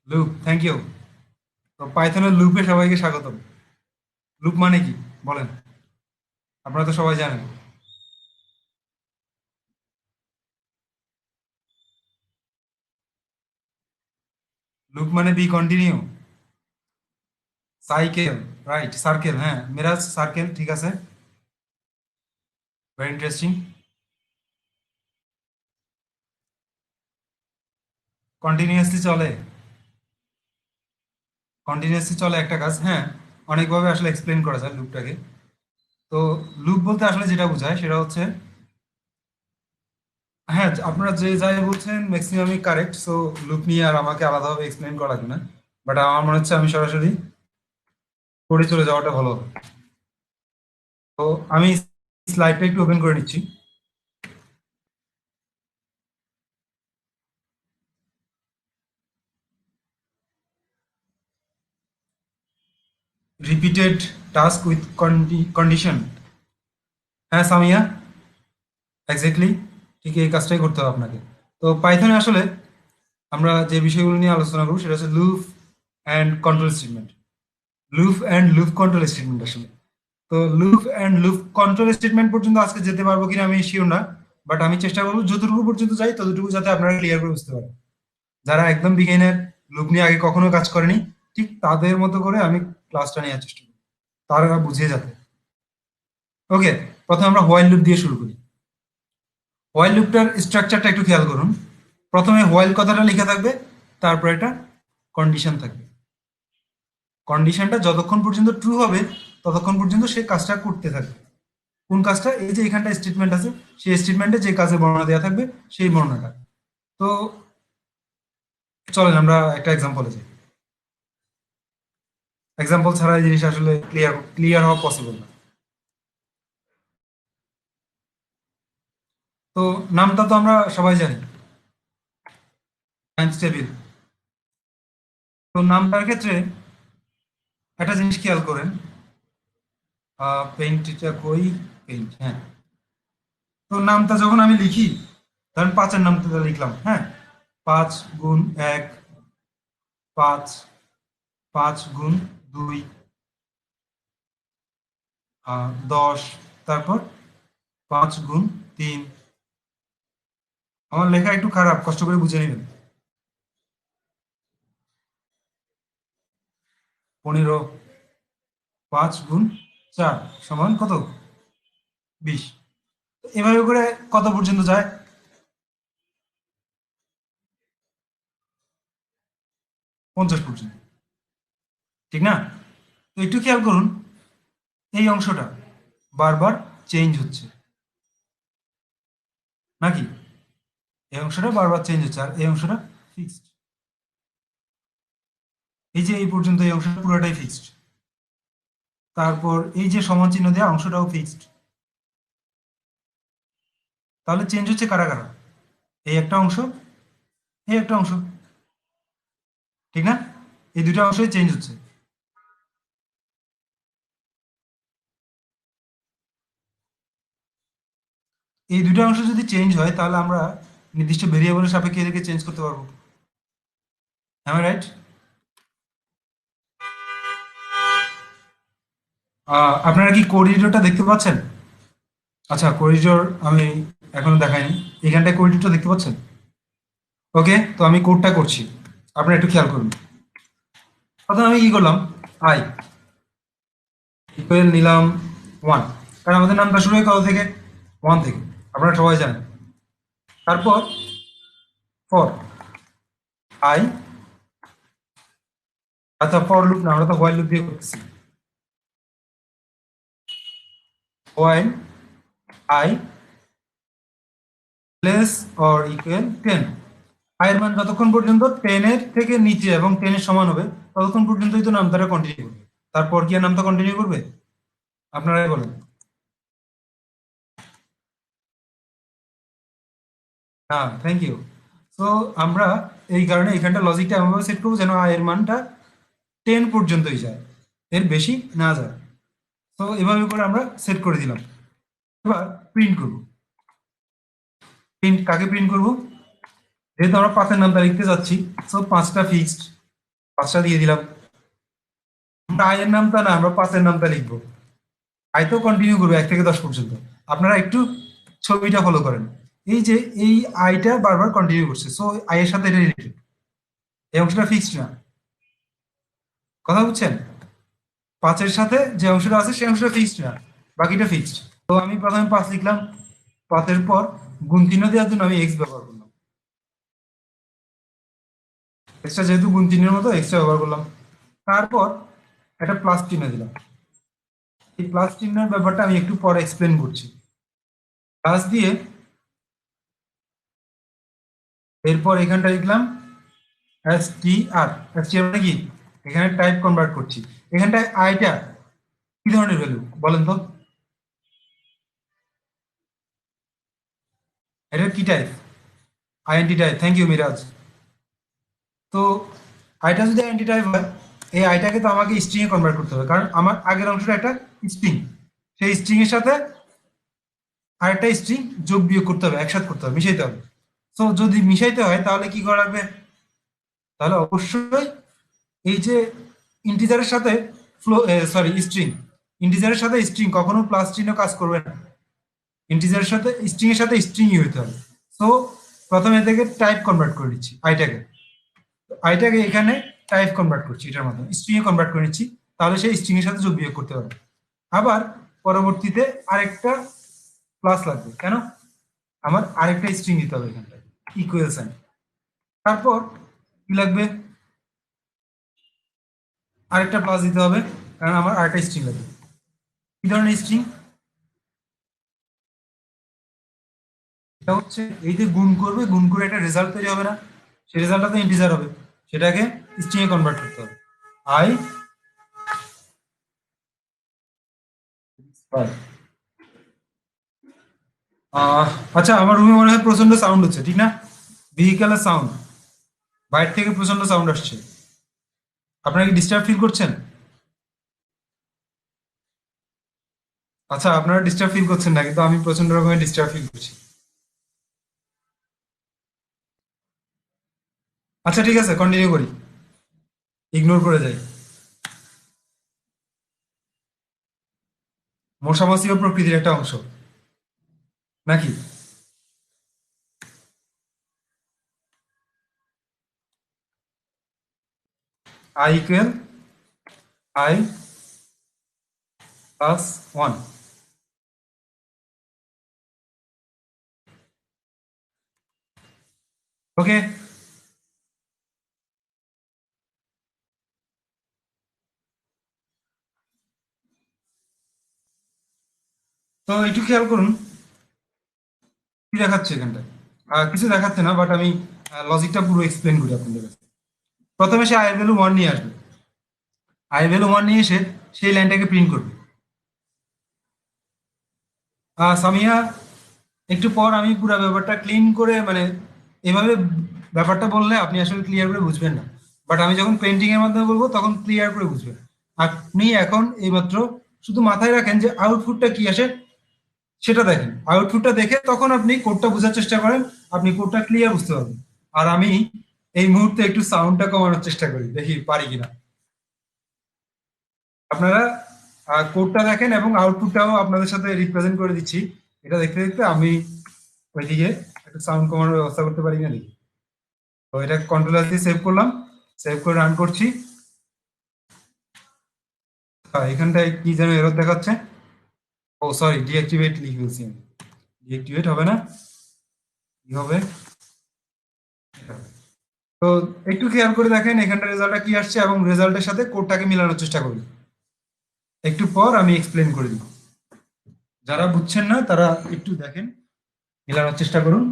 Loop, thank you. তো পাইথনের লুপে সবাইকে স্বাগতম। লুপ মানে কি বলেন? আপনারা তো সবাই জানেন। লুপ মানে B continue. Cycle, right, circle, হ্যাঁ মেরাজ সার্কেল, ঠিক আছে, ভেরি ইন্টারেস্টিং। কন্টিনিউয়াসলি চলে, কন্টিনিউয়াসলি চলে একটা কাজ, হ্যাঁ। অনেকভাবে আসলে এক্সপ্লেন করা যায় লুপটাকে। তো লুপ বলতে আসলে যেটা বোঝায় সেটা হচ্ছে, হ্যাঁ আপনারা যে যাই বলছেন ম্যাক্সিমামই কারেক্ট। সো লুপ নিয়ে আর আমাকে আলাদাভাবে এক্সপ্লেন করা লাগবে না। বাট আমার মনে হচ্ছে আমি সরাসরি করে চলে যাওয়াটা ভালো হবে। তো আমি স্লাইডটা একটু ওপেন করে নিচ্ছি। Repeated task with condition. হ্যাঁ সামিয়া, এক্স্যাক্টলি, ঠিক এই কাজটাই করতে হবে আপনাকে। তো পাইথনে আসলে আমরা যে বিষয়গুলো নিয়ে আলোচনা করবো সেটা হচ্ছে loop and control statement. Loop and loop control statement আসলে। তো loop and loop control statement পর্যন্ত আজকে যেতে পারবো কিনা আমি শিওর না। বাট আমি চেষ্টা করবো যতটুকু পর্যন্ত যাই ততটুকু যাতে আপনারা ক্লিয়ার করে বুঝতে পারেন। যারা একদম বিগিনার, লুপ নিয়ে আগে কখনো কাজ করেনি, ঠিক তাদের মতো করে আমি ক্লাসটা নেওয়ার চেষ্টা করি, তারা বুঝিয়ে যাতে। ওকে, প্রথমে আমরা হোয়াইল লুপ দিয়ে শুরু করি। হোয়াইল লুপটার স্ট্রাকচারটা একটু খেয়াল করুন। প্রথমে হোয়াইল কথাটা লেখা থাকবে, তারপর একটা কন্ডিশন থাকবে। কন্ডিশনটা যতক্ষণ পর্যন্ত ট্রু হবে ততক্ষণ পর্যন্ত সে কাজটা করতে থাকবে। কোন কাজটা? এই যে এখানটা স্টেটমেন্ট আছে, সেই স্টেটমেন্টে যে কাজের বর্ণনা দেওয়া থাকবে সেই বর্ণনাটা। তো চলেন আমরা একটা এক্সাম্পলে যাই। এক্সাম্পল ছাড়া এই জিনিস আসলে ক্লিয়ার ক্লিয়ার হওয়া পসিবল না। তো নামটা তো আমরা সবাই জানি, টাইমস টেবিল। তো নামটার ক্ষেত্রে একটা জিনিস খেয়াল করেন, পেইন্টটা কই, পেইন্ট, হ্যাঁ। তো নামটা যখন আমি লিখি, ধরেন পাঁচের নামটা লিখলাম, হ্যাঁ। 5 গুণ 1, 5, 5 গুণ 2, 10, তারপর 5 গুণ 3। আমার লেখা একটু খারাপ, কষ্ট করে বুঝে নেবেন। 15, 5 গুণ 4 সমান কত? 20। এভাবে করে কত পর্যন্ত যায়? 50 পর্যন্ত, ঠিক না? তো একটু খেয়াল করুন, এই অংশটা বারবার চেঞ্জ হচ্ছে নাকি? এই অংশটা বারবার চেঞ্জ হচ্ছে আর এই অংশটা ফিক্সড। এই যে এই পর্যন্ত এই অংশটা পুরোটাই ফিক্সড। তারপর এই যে সমান চিহ্ন দেওয়া অংশটাও ফিক্সড। তাহলে চেঞ্জ হচ্ছে কারা কারা? এই একটা অংশ, এই একটা অংশ, ঠিক না? এই দুটো অংশই চেঞ্জ হচ্ছে। এই দুটো অংশ যদি চেঞ্জ হয় তাহলে আমরা নির্দিষ্ট ভেরিয়েবলের সাপেক্ষে এদেরকে চেঞ্জ করতে পারবো। হ্যাঁ রাইট? আপনারা কি কোরিডোরটা দেখতে পাচ্ছেন? আচ্ছা, করিডোর আমি এখনো দেখাইনি। এখানটায় করিডোরটা দেখতে পাচ্ছেন? ওকে, তো আমি কোডটা করছি, আপনারা একটু খেয়াল করুন। প্রথমে আমি কি করলাম, আই ইকুয়াল নিলাম 1, কারণ আমাদের নামটা শুরু হয় কত থেকে? 1 থেকে, আপনারা সবাই জানেন। তারপর ফর আই, আচ্ছা ফর লুপ না, আমরা তো হোয়াইল লুপ দিয়ে করতেছি। While I less or equal 10। আয়ের মান যতক্ষণ পর্যন্ত 10 এর থেকে নিচে এবং 10 এর সমান হবে ততক্ষণ পর্যন্তই তো নামতাটা কন্টিনিউ করবে। তারপর কি আর নামটা কন্টিনিউ করবে? আপনারাই বলেন। হ্যাঁ, থ্যাংক ইউ। তো আমরা এই কারণে এখানটা লজিকটা এমনভাবে সেট করবো যেন আয়ের মানটা 10 পর্যন্তই যায়, এর বেশি না যায়। তো এভাবে করে আমরা সেট করে দিলাম। এবার প্রিন্ট করব। প্রিন্ট কাকে প্রিন্ট করব? যেহেতু আমরা পাঁচের নামটা লিখতে যাচ্ছি, সো পাঁচটা ফিক্সড। 5টা দিয়ে দিলাম। আমরা আয়ের নামটা না, আমরা পাঁচের নামটা লিখবো। আই তো কন্টিনিউ করবে 1 থেকে 10 পর্যন্ত। আপনারা একটু ছবিটা ফলো করেন। এই যে এই আইটা বারবার কন্টিনিউ করছে, সো আয়ের সাথে এটা রিলেটেড। এই অংশটা ফিক্সড না, কথা বুঝছেন? 5-এর সাথে যে অংশটা আছে সেই অংশটা ফিক্সড না, বাকিটা ফিক্সড। তো আমি প্রথমে 5 লিখলাম, 5-এর পর গুণ চিহ্ন দেওয়ার জন্য আমি এক্স ব্যবহার করলাম। এক্সট্রা যেহেতু গুণ চিহ্নের মতো এক্সট্রা ব্যবহার করলাম। তারপর একটা প্লাস চিহ্ন দিলাম। এই প্লাস চিহ্নের ব্যাপারটা আমি একটু পরে এক্সপ্লেন করছি। প্লাস দিয়ে এরপর এখানটা লিখলাম এস টি আর। এস টি আর মানে কি? এখানে টাইপ কনভার্ট করছি। এখানটায় আইটা কি ধরনের ভ্যালু বলেন তো? এটা কি type? INT type. Thank you Miraj. তো আইটা যদি আইএনটি টাইপ হয়, এই আইটাকে তো আমাকে স্ট্রিং এ কনভার্ট করতে হবে, কারণ আমার আগের অংশটা একটা স্ট্রিং। সেই স্ট্রিং এর সাথে আরেকটা স্ট্রিং যোগ বিয়োগ করতে হবে, একসাথে করতে হবে, মিশাইতে হবে। তো যদি মিশাইতে হয় তাহলে কি করা লাগবে? তাহলে অবশ্যই এই যে ইন্টিজারের সাথে ফ্লো, সরি স্ট্রিং, ইন্টিজারের সাথে স্ট্রিং কখনো প্লাস চিহ্ন কাজ করবে না। ইন্টিজারের সাথে স্ট্রিং এর সাথে স্ট্রিংই হইতে হবে। সো প্রথমে থেকে টাইপ কনভার্ট করে দিচ্ছি আইটাকে। আইটাকে এখানে টাইপ কনভার্ট করছি, এটার মাধ্যমে স্ট্রিং এ কনভার্ট করে নিচ্ছি। তাহলে সেই স্ট্রিং এর সাথে যোগ বিয়োগ করতে পারবে। আবার পরবর্তীতে আরেকটা প্লাস লাগবে, কেন? আমার আরেকটা স্ট্রিং দিতে হবে এখানটায়, ইকুয়াল সাইন। তারপর কি লাগবে? আরেকটা প্লাস দিতে হবে, কারণ আমার আরেকটা স্ট্রিং লাগবে। কি ধরনের স্ট্রিং? এটা হচ্ছে এই যে গুণ করবে, গুণ করে একটা রেজাল্ট তৈরি হবে না? সেই রেজাল্টটা তো ইন্টিজার হবে, সেটাকে স্ট্রিং এ কনভার্ট করতে হবে। আই আচ্ছা, আমার রুমে মনে হয় প্রচন্ড সাউন্ড হচ্ছে, ঠিক না? ভেহিকেলের সাউন্ড, বাইরে থেকে প্রচন্ড সাউন্ড আসছে। আপনারা কি ডিস্টার্ব ফিল করছেন? আচ্ছা, আপনারা ডিস্টার্ব ফিল করছেন না, কিন্তু আমি প্রচন্ড রকমের ডিস্টার্ব ফিল করছি। আচ্ছা ঠিক আছে, কন্টিনিউ করি, ইগনোর করে যাই। মশামাছিও প্রকৃতির একটা অংশ, নাকি? I equal I plus 1। ওকে। তো একটু খেয়াল করুন কি দেখাচ্ছে এখানটায়। কিছু দেখাচ্ছে না, বাট আমি লজিকটা পুরো এক্সপ্লেন করি আপনাদের কাছে। প্রথমে সে আই ভ্যালু 1 নিয়ে আসবে। আই ভ্যালু 1 নিয়ে এসে সেই লাইনটাকে প্রিন্ট করবে। সামিয়া, একটু পর আমি পুরো ব্যাপারটা ক্লিন করে, মানে এভাবে ব্যাপারটা বললে আপনি আসলে ক্লিয়ার করে বুঝবেন না। বাট আমি যখন পেন্টিং এর মাধ্যমে বলবো তখন ক্লিয়ার করে বুঝবেন। আপনি এখন এইমাত্র শুধু মাথায় রাখেন যে আউটপুটটা কি আসে সেটা দেখেন। আউটপুটটা দেখে তখন আপনি কোডটা বোঝার চেষ্টা করেন, আপনি কোডটা ক্লিয়ার বুঝতে পারবেন। আর আমি এই মুহূর্তে একটু সাউন্ডটা কমানোর চেষ্টা করি, দেখি পারি কিনা। আপনারা কোডটা দেখেন এবং আউটপুটটাও আপনাদের সাথে রিপ্রেজেন্ট করে দিচ্ছি। এটা দেখতে দেখতে আমি ওইদিকে একটু সাউন্ড কমানোর ব্যবস্থা করতে পারি না দেখি। তো এটা কন্ট্রোল এস দিয়ে সেভ করলাম, সেভ করে রান করছি। এখানটায় কি যেন এরর দেখাচ্ছে। ও সরি, ডিঅ্যাক্টিভেট লিখে ফেলছি আমি। ডিঅ্যাক্টিভেট হবে না, কি হবে? এটা হবে। তো একটু খেয়াল করে দেখেন এখানটা রেজাল্টটা কি আসছে এবং রেজাল্টের সাথে কোডটাকে মিলানোর চেষ্টা করুন। একটু পর আমি এক্সপ্লেন করে দিব। যারা বুঝছেন না তারা একটু দেখেন, মিলানোর চেষ্টা করুন।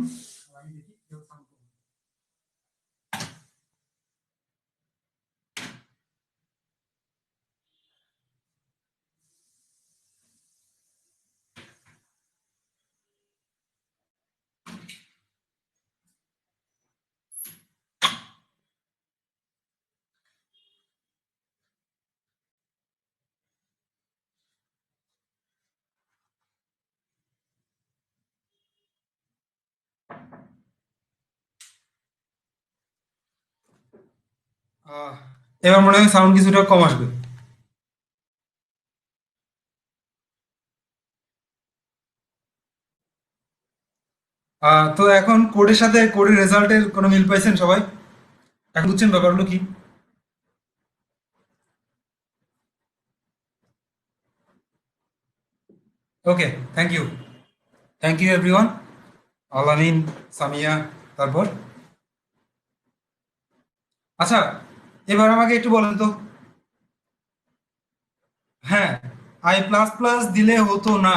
এবার মনে হয় সাউন্ড কিছুটা কম আসবে। তো এখন কোডের সাথে কোডের রেজাল্টের কোনো মিল পাইছেন সবাই? এখন বুঝছেন ব্যাপারগুলো কি? Okay, thank you. Thank you everyone. Alamin, Samia, তারপর আচ্ছা, এবার আমাকে একটু বলেন তো। হ্যাঁ, আই প্লাস প্লাস দিলে হতো না।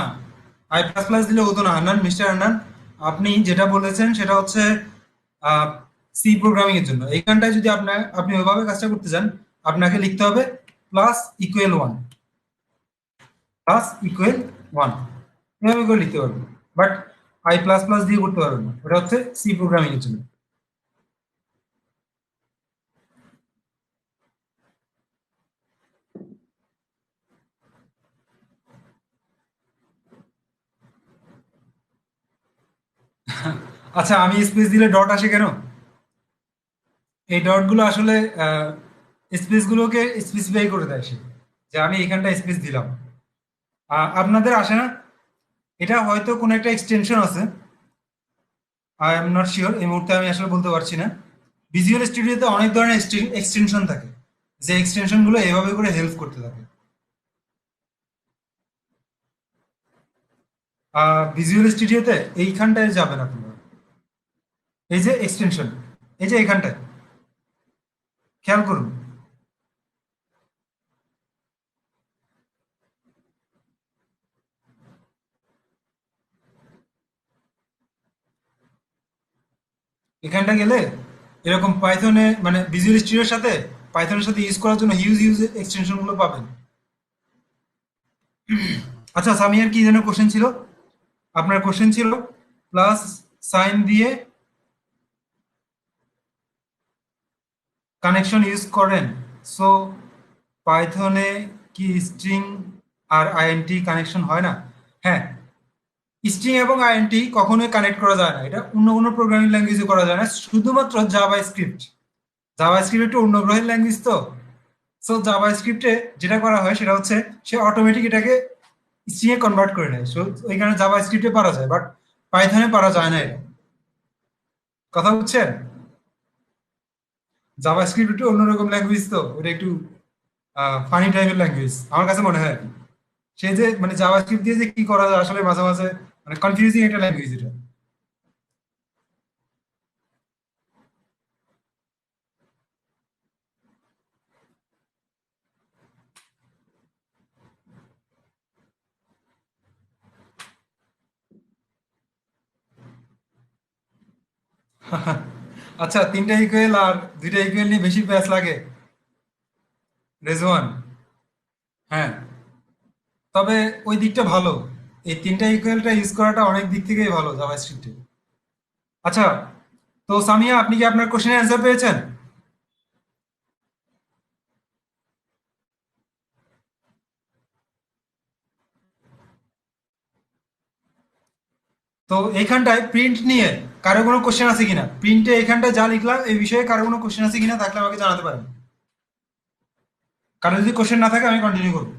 আই প্লাস প্লাস দিলে হতো না, হান্নান, মিস্টার হান্নান। আপনি যেটা বলেছেন সেটা হচ্ছে সি প্রোগ্রামিং এর জন্য। এইখানটায় যদি আপনি ওইভাবে কাজটা করতে চান, আপনাকে লিখতে হবে plus equal one, plus equal one, এভাবে করে লিখতে পারবেন। বাট আই প্লাস প্লাস দিয়ে করতে পারবেন না, ওটা হচ্ছে সি প্রোগ্রামিং এর জন্য। আচ্ছা, আমি স্পেস দিলে ডট আসে কেন? এই ডট গুলো আসলে স্পেস গুলোকে স্পেসিফাই করে দেয় সে, যে আমি এখানটা স্পেস দিলাম। আপনাদের আসে না? এটা হয়তো কোনো একটা এক্সটেনশন আছে, আই এম নট শিওর, এই মুহূর্তে আমি আসলে বলতে পারছি না। ভিজুয়াল স্টুডিওতে অনেক ধরনের এক্সটেনশন থাকে, যে এক্সটেনশন গুলো এভাবে করে হেল্প করতে থাকে। ভিজুয়াল স্টুডিওতে এইখানটায় যাবেন আপনারা, এই যে এক্সটেনশন, এই যে এখানটায় খেয়াল করুন। এখানটা গেলে এরকম পাইথনে, মানে ভিজুয়াল স্টুডিওর সাথে পাইথনের সাথে ইউজ করার জন্য হিউজ হিউজ এক্সটেনশন গুলো পাবেন। আচ্ছা, সামিয়ার কি যেন কোশ্চেন ছিল? আপনার কোশ্চেন ছিল প্লাস সাইন দিয়ে কানেকশন ইউজ করেন, সো পাইথনে কি স্ট্রিং আর আইএনটি কানেকশন হয় না? হ্যাঁ, স্ট্রিং এবং আইএনটি কখনোই কানেক্ট করা যায় না, এটা অন্য কোনো প্রোগ্রামিং ল্যাঙ্গুয়েজে করা যায় না, শুধুমাত্র জাভা স্ক্রিপ্ট। জাভা স্ক্রিপ্ট একটু অন্য গ্রহের ল্যাঙ্গুয়েজ তো। সো জাভা স্ক্রিপ্টে যেটা করা হয় সেটা হচ্ছে সে অটোমেটিক এটাকে স্ট্রিং এ কনভার্ট করে নেয়, সো ওইখানে জাভা স্ক্রিপ্টে পারা যায়, বাট পাইথনে পারা যায় না এটা। কথা বুঝছেন? জাভা স্ক্রিপ্ট একটু অন্যরকম ল্যাঙ্গুয়েজ তো, ওটা একটু ফানি টাইপের ল্যাঙ্গুয়েজ আমার কাছে মনে হয় আর কি। সে যে মানে জাভা স্ক্রিপ্ট দিয়ে যে কি করা যায় আসলে মাঝে মাঝে মানে কনফিউজিং একটা ল্যাঙ্গুয়েজ এটা। আচ্ছা, তিনটা ইকুয়েল আর দুইটা ইকুয়েল নিয়ে বেশি প্যাচ লাগে রেজওয়ান। হ্যাঁ, তবে ওই দিকটা ভালো, এই তিনটা ইকুয়েলটা ইউজ করাটা অনেক দিক থেকেই ভালো জাভাস্ক্রিপ্টে। আচ্ছা, তো সামিয়া, আপনি কি আপনার কোশ্চেনের অ্যান্সার পেয়েছেন? তো এইখানটায় প্রিন্ট নিয়ে কারো কোনো কোশ্চেন আছে কিনা, প্রিন্টে এখানটায় যা লিখলাম এই বিষয়ে কারো কোনো কোশ্চেন আছে কিনা, থাকলে আমাকে জানাতে পারেন। কারো যদি কোশ্চেন না থাকে আমি কন্টিনিউ করবো।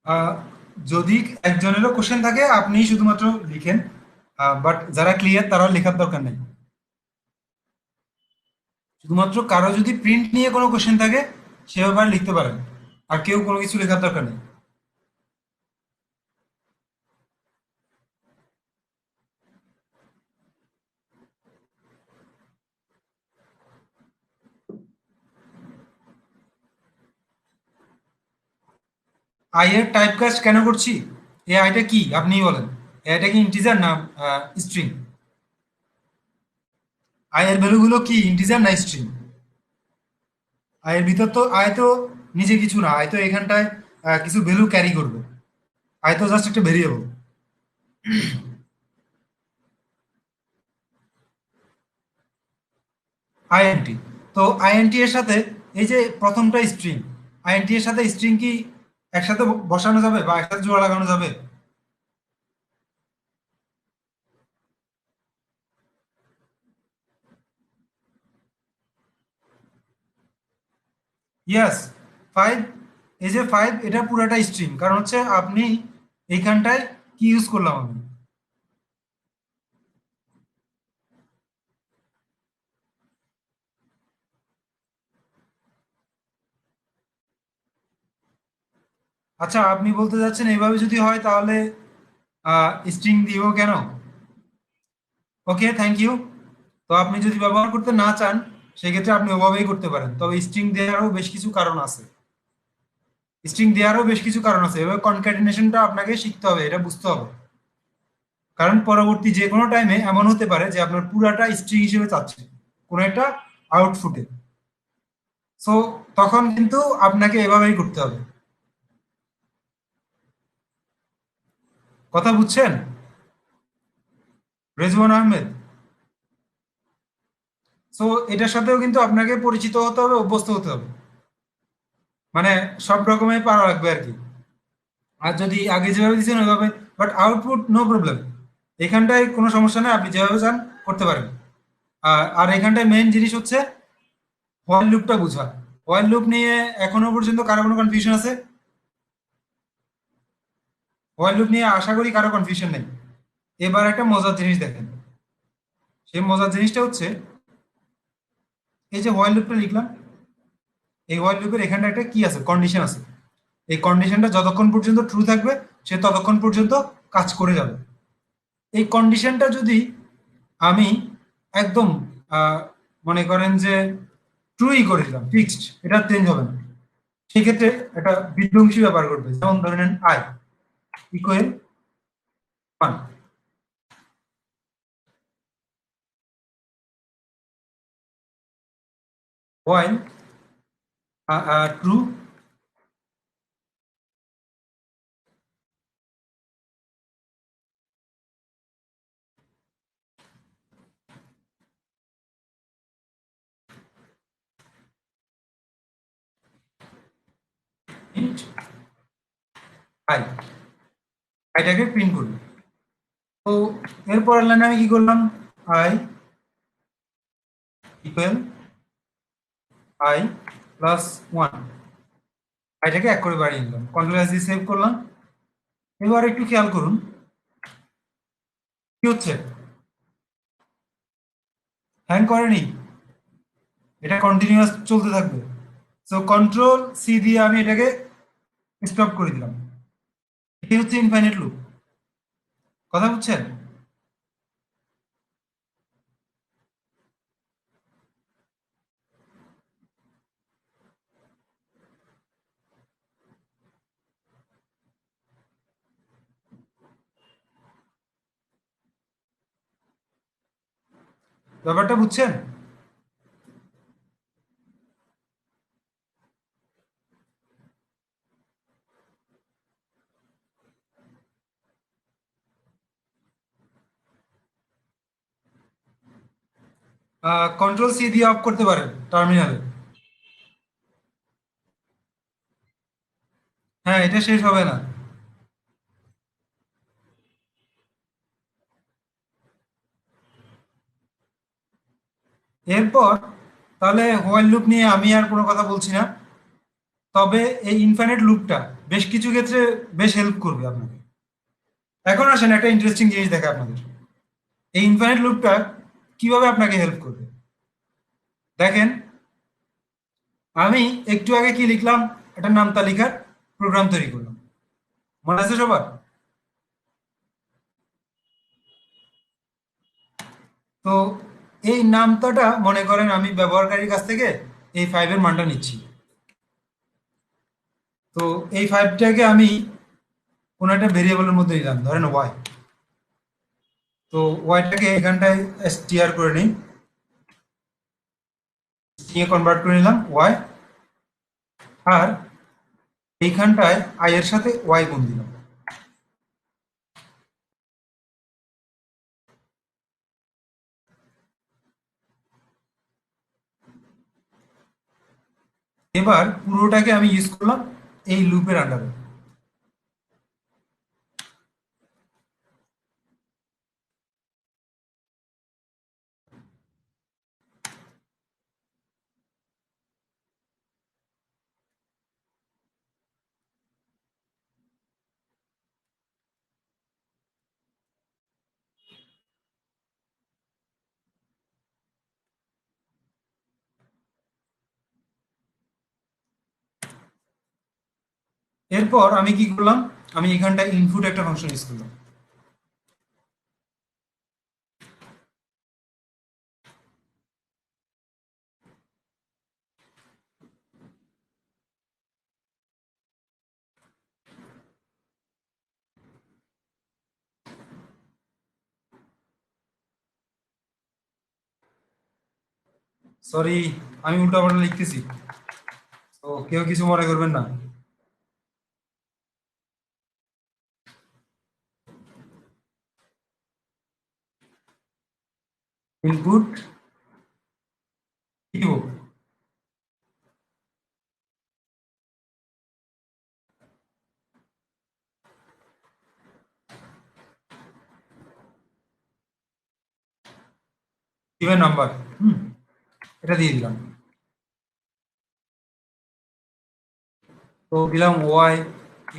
আহ, যদি একজনেরও কোশ্চেন থাকে আপনি শুধুমাত্র লিখেন, বাট যারা ক্লিয়ার তারা লেখার দরকার নেই। শুধুমাত্র কারো যদি প্রিন্ট নিয়ে কোনো কোশ্চেন থাকে সে ব্যাপারে লিখতে পারেন, আর কেউ কোনো কিছু লেখার দরকার নেই। আই এর টাইপ কাস্ট কেন করছি? এই আইটা কি আপনিই বলেন। এটা কি ইন্টিজার না স্ট্রিং? আই এর ভ্যালুগুলো কি ইন্টিজার না স্ট্রিং? আয়ের ভিতর তো আয় তো নিজে কিছু না, আয় তো এখানটায় কিছু ভ্যালু ক্যারি করবে। আয় তো জাস্ট একটা ভেরিয়েবল। আইএনটি, তো আইএনটি এর সাথে এই যে প্রথমটা স্ট্রিং, আইএনটি এর সাথে স্ট্রিং কি একসাথে বসানো যাবে বা একসাথে জোড়া লাগানো যাবে? ইয়েস, 5, এই যে 5 এটা পুরাটা স্ট্রিং, কারণ হচ্ছে আপনি এইখানটায় কি ইউজ করলাম আমি। আচ্ছা, আপনি বলতে যাচ্ছেন এইভাবে যদি হয় তাহলে স্ট্রিং দিব কেন? ওকে, থ্যাংক ইউ। তো আপনি যদি ব্যবহার করতে না চান সেক্ষেত্রে আপনি ওভাবেই করতে পারেন, তবে স্ট্রিং দেওয়ারও বেশ কিছু কারণ আছে। স্ট্রিং দেওয়ারও বেশ কিছু কারণ আছে, এভাবে কনক্যাটিনেশনটা আপনাকে শিখতে হবে, এটা বুঝতে হবে। কারণ পরবর্তী যে কোনো টাইমে এমন হতে পারে যে আপনার পুরাটা স্ট্রিং হিসেবে চাচ্ছে কোনো একটা আউটপুটে। সো তখন কিন্তু আপনাকে এভাবেই করতে হবে। কথা বুঝছেন? রেজওয়ান আহমেদ। সো এটার সাথেও কিন্তু আপনাকে পরিচিত হতে হবে, অভ্যস্ত হতে হবে, মানে সব রকমের পারা লাগবে আর কি। আর যদি আগে যেভাবে দিচ্ছেন ওইভাবে, বাট আউটপুট নো প্রবলেম, এখানটায় কোনো সমস্যা নেই, আপনি যেভাবে চান করতে পারেন। আর এখানটায় মেইন জিনিস হচ্ছে হোয়াইল লুপটা বোঝা। হোয়াইল লুপ নিয়ে এখনো পর্যন্ত কারো কোনো কনফিউশন আছে? হোয়াইল লুপ নিয়ে আশা করি কারো কনফিউশন নেই। এবার একটা মজার জিনিস দেখেন। সেই মজার জিনিসটা হচ্ছে এই যে হোয়াইল লুপটা লিখলাম, এই হোয়াইল লুপের এখানটা একটা কি আছে, কন্ডিশন আছে। এই কন্ডিশনটা যতক্ষণ পর্যন্ত ট্রু থাকবে সে ততক্ষণ পর্যন্ত কাজ করে যাবে। এই কন্ডিশনটা যদি আমি একদম আহ, মনে করেন যে ট্রুই করে দিলাম, ফিক্সড, এটা চেঞ্জ হবে না, সেক্ষেত্রে একটা বিধ্বংসী ব্যাপার ঘটবে। যেমন ধরে নেন I equal 1, while true int I, আইটাকে প্রিন্ট করবে। তো এরপরের লাইনে আমি কি করলাম, আই ইকুয়াল আই প্লাস 1, আইটাকে এক করে বাড়িয়ে নিলাম, কন্ট্রোল এস দিয়ে সেভ করলাম। এবার একটু খেয়াল করুন কি হচ্ছে, হ্যাং করেনি, এটা কন্টিনিউয়াস চলতে থাকবে। সো কন্ট্রোল সি দিয়ে আমি এটাকে স্টপ করে দিলাম। এটাই হচ্ছে ইনফাইনাইট লুপ। কথা বুঝছেন? ব্যাপারটা বুঝছেন? কন্ট্রোল সি দিয়ে অফ করতে পারেন টার্মিনালে। হ্যাঁ, এটা শেষ হবে না। এরপর তাহলে হোয়াইল লুপ নিয়ে আমি আর কোনো কথা বলছি না, তবে এই ইনফাইনাইট লুপটা বেশ কিছু ক্ষেত্রে বেশ হেল্প করবে আপনাকে। এখন আসেন একটা ইন্টারেস্টিং জিনিস দেখে আপনাদের, এই ইনফাইনাইট লুপটা কিভাবে আপনাকে হেল্প করবে। দেখেন, আমি একটু আগে কি লিখলাম, একটা নাম তালিকার প্রোগ্রাম তৈরি করলাম, মনে আছে সবার? তো এই নামতাটা মনে করেন আমি ব্যবহারকারীর কাছ থেকে এই 5 এর মানটা নিচ্ছি। তো এই 5টাকে আমি কোনো একটা ভেরিয়েবলের মধ্যে নিলাম, ধরেন ওয়াই। তো ওয়াইটাকে এখানটায় str করে নিই, নিয়ে কনভার্ট করে নিলাম ওয়াই, আর এইখানটায় আই এর সাথে ওয়াই গুণ দিলাম। এবার পুরোটাকে আমি ইউজ করলাম এই লুপের আন্ডারে। এরপর আমি কি করলাম, আমি এখানটায় ইনপুট একটা ফাংশন ইউজ করলাম। সরি, আমি উল্টাপাল্টা লিখতেছি, তো কেউ কিছু মনে করবেন না। ইনপুট কি দিব? Even number. হুম, এটা দিয়ে দিলাম। তো দিলাম y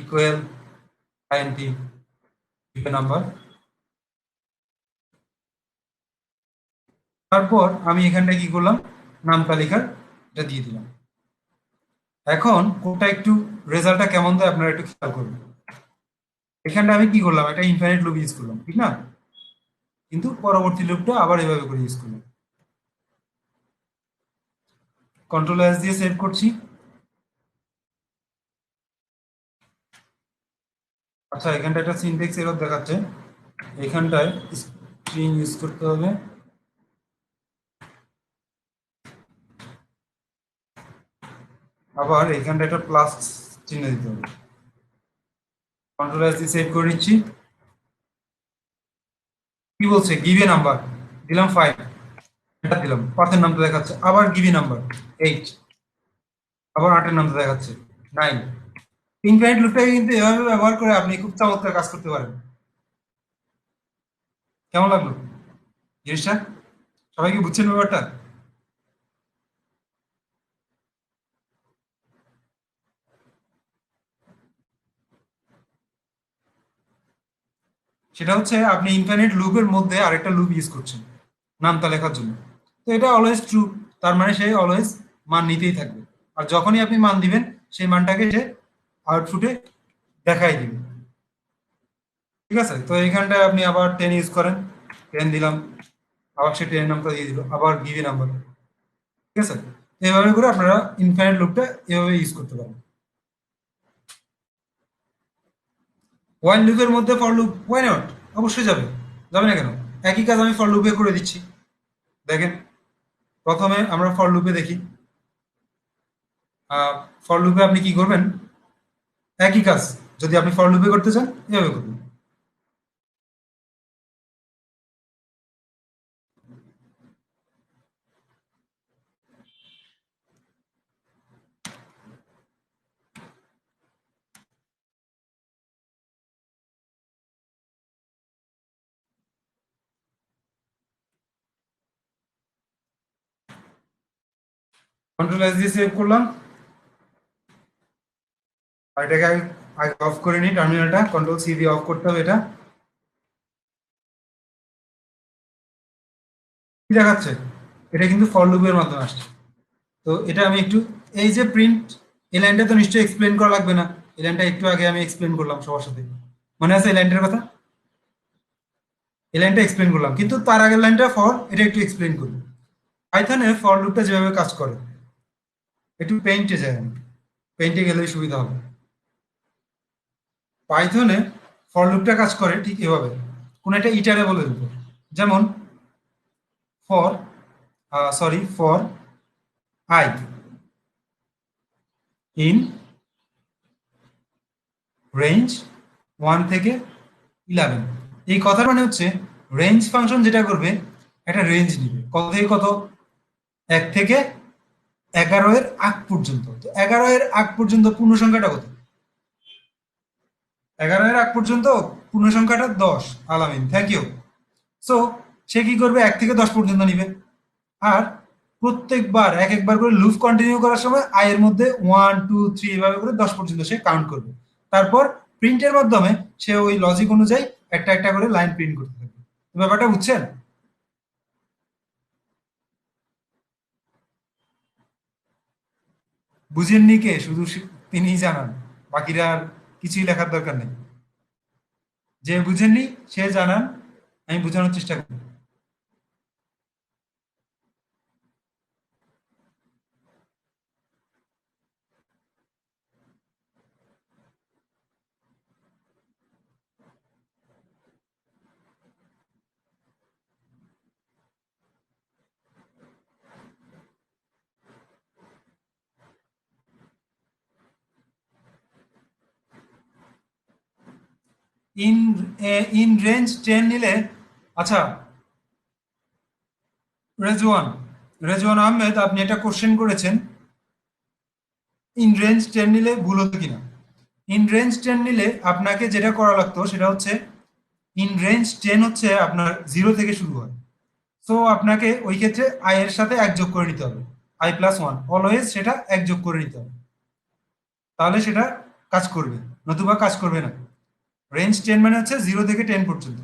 equal INT even number. তারপর আমি এখানটায় কি করলাম, নাম তালিকার এটা দিয়ে দিলাম। এখন কোডটা একটু, রেজাল্টটা কেমন দেয় আপনারা একটু খেয়াল করবেন। এখানটা আমি কি করলাম, একটা ইনফাইনাইট লুপ ইউজ করলাম, ঠিক না? কিন্তু পরবর্তী লুপটা আবার এভাবে করে ইউজ করলাম। কন্ট্রোল এস দিয়ে সেভ করছি। আচ্ছা, এখানটা একটা সিনট্যাক্স এরর দেখাচ্ছে, এখানটায় স্ট্রিং ইউজ করতে হবে। আবার এখানটা একটা প্লাস চিহ্ন দিতে হবে। কন্ট্রোল এস দিয়ে সেভ করে নিচ্ছি। কি বলছে, গিভ এ নাম্বার, দিলাম 5, এটা দিলাম, পাঁচের নামটা দেখাচ্ছে, আবার গিভ এ নাম্বার 8, আবার 8-এর নামটা দেখাচ্ছে 9। ইনফাইনাইট লুপটাকে কিন্তু এভাবে ব্যবহার করে আপনি খুব চমৎকার কাজ করতে পারেন। কেমন লাগলো জিনিসটা? সবাই কি বুঝছেন ব্যাপারটা? সেটা হচ্ছে আপনি ইনফাইনাইট লুপের মধ্যে আরেকটা লুপ ইউজ করছেন নামটা লেখার জন্য। তো এটা অলওয়েজ ট্রু, তার মানে সে অলওয়েজ মান নিতেই থাকবে। আর যখনই আপনি মান দিবেন, সেই মানটাকে সে আউটপুটে দেখাই দিবে। ঠিক আছে, তো এইখানটায় আপনি আবার 10 ইউজ করেন, 10 দিলাম, আবার সে 10 নামটা দিয়ে দিল, আবার গিভি নাম্বার। ঠিক আছে, এইভাবে করে আপনারা ইনফাইনাইট লুপটা এভাবে ইউজ করতে পারেন। ওয়াইল লুপের মধ্যে ফর লুপ, ওয়াই নট, অবশ্যই যাবে, যাবে না কেন? একই কাজ আমি ফর লুপে করে দিচ্ছি। দেখেন, প্রথমে আমরা ফর লুপে দেখি। ফর লুপে আপনি কি করবেন, একই কাজ যদি আপনি ফর লুপে করতে চান এভাবে করবেন। কন্ট্রোল এস দিয়ে সেভ করলাম। আর এটাকে আগে আগে অফ করে নিই, টার্মিনালটা কন্ট্রোল সি দিয়ে অফ করতে হবে। এটা কি দেখাচ্ছে, এটা কিন্তু ফর লুপের মাধ্যমে আসছে। তো এটা আমি একটু, এই যে প্রিন্ট, এই লাইনটা তো নিশ্চয়ই এক্সপ্লেন করা লাগবে না, এই লাইনটা একটু আগে আমি এক্সপ্লেন করলাম সবার সাথে, মনে আছে এই লাইনটার কথা? এই লাইনটা এক্সপ্লেন করলাম, কিন্তু তার আগের লাইনটা ফর, এটা একটু এক্সপ্লেন করি। পাইথনে ফর লুপটা যেভাবে কাজ করে, একটু পেইন্টে যায়, আমি পেইন্টে গেলেই সুবিধা হবে। পাইথনে ফর লুপটা কাজ করে ঠিক এভাবে, কোন একটা ইটারেবলের উপর। যেমন for, sorry, for I in range 1 থেকে 11। এই কথার মানে হচ্ছে, রেঞ্জ ফাংশন যেটা করবে, একটা রেঞ্জ নিবে কত থেকে কত, 1 থেকে 11 এর আগ পর্যন্ত। তো 11 এর আগ পর্যন্ত পূর্ণ সংখ্যাটা কত? 11 এর আগ পর্যন্ত পূর্ণ সংখ্যাটা 10। আলামিন, থ্যাংক ইউ। সো সে কি করবে, 1 থেকে 10 পর্যন্ত নিবে। আর প্রত্যেকবার এক একবার করে লুপ কন্টিনিউ করার সময় আয়ের মধ্যে 1 2 3 এভাবে করে 10 পর্যন্ত সে কাউন্ট করবে। তারপর প্রিন্টের মাধ্যমে সে ওই লজিক অনুযায়ী একটা একটা করে লাইন প্রিন্ট করতে থাকবে। ব্যাপারটা বুঝছেন? বুঝেননি কে, শুধু তিনিই জানান। বাকিরা আর কিছুই লেখার দরকার নেই। যে বুঝেননি সে জানান, আমি বোঝানোর চেষ্টা করি। ইন ইন রেঞ্জ 10 নিলে, আচ্ছা, রেজওয়ান রেজওয়ান আহমেদ, আপনি একটা কোশ্চেন করেছেন ইন রেঞ্জ 10 নিলে ভুল হতো কিনা। ইন রেঞ্জ 10 নিলে আপনাকে যেটা করা লাগতো সেটা হচ্ছে, ইন রেঞ্জ 10 হচ্ছে আপনার 0 থেকে শুরু হয়। সো আপনাকে ওই ক্ষেত্রে আই এর সাথে এক যোগ করে নিতে হবে। I+1 অলওয়েজ সেটা এক যোগ করে নিতে হবে, তাহলে সেটা কাজ করবে, নতুবা কাজ করবে না। রেঞ্জ 10 মানে হচ্ছে 0 থেকে 10 পর্যন্ত।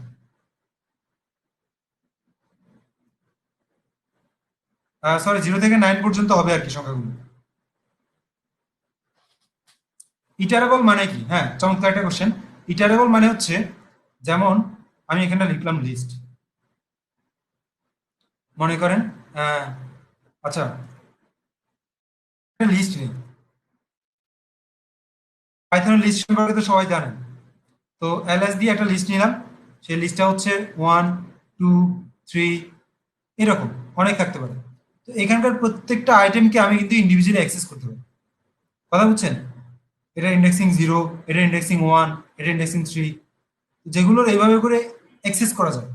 সরি, 0 থেকে 9 পর্যন্ত হবে আর কি সংখ্যাগুলো। ইটারেবল মানে কি? হ্যাঁ, চমৎকার একটা কোশ্চেন। ইটারেবল মানে হচ্ছে, যেমন আমি এখানে লিখলাম লিস্ট, মনে করেন, আহ, আচ্ছা, একটা লিস্ট নেই। পাইথনের লিস্ট সম্পর্কে তো সবাই জানেন। তো এলএস দিয়ে একটা লিস্ট নিলাম, সেই লিস্টটা হচ্ছে 1 2 3, এরকম অনেক থাকতে পারে। তো এখানকার প্রত্যেকটা আইটেমকে আমি কিন্তু ইন্ডিভিজুয়ালি অ্যাক্সেস করতে পারি। কথা বুঝছেন? এটা ইন্ডেক্সিং 0, এটা ইন্ডেক্সিং 1, এটা ইন্ডেক্সিং 3, যেগুলোর এইভাবে করে অ্যাক্সেস করা যায়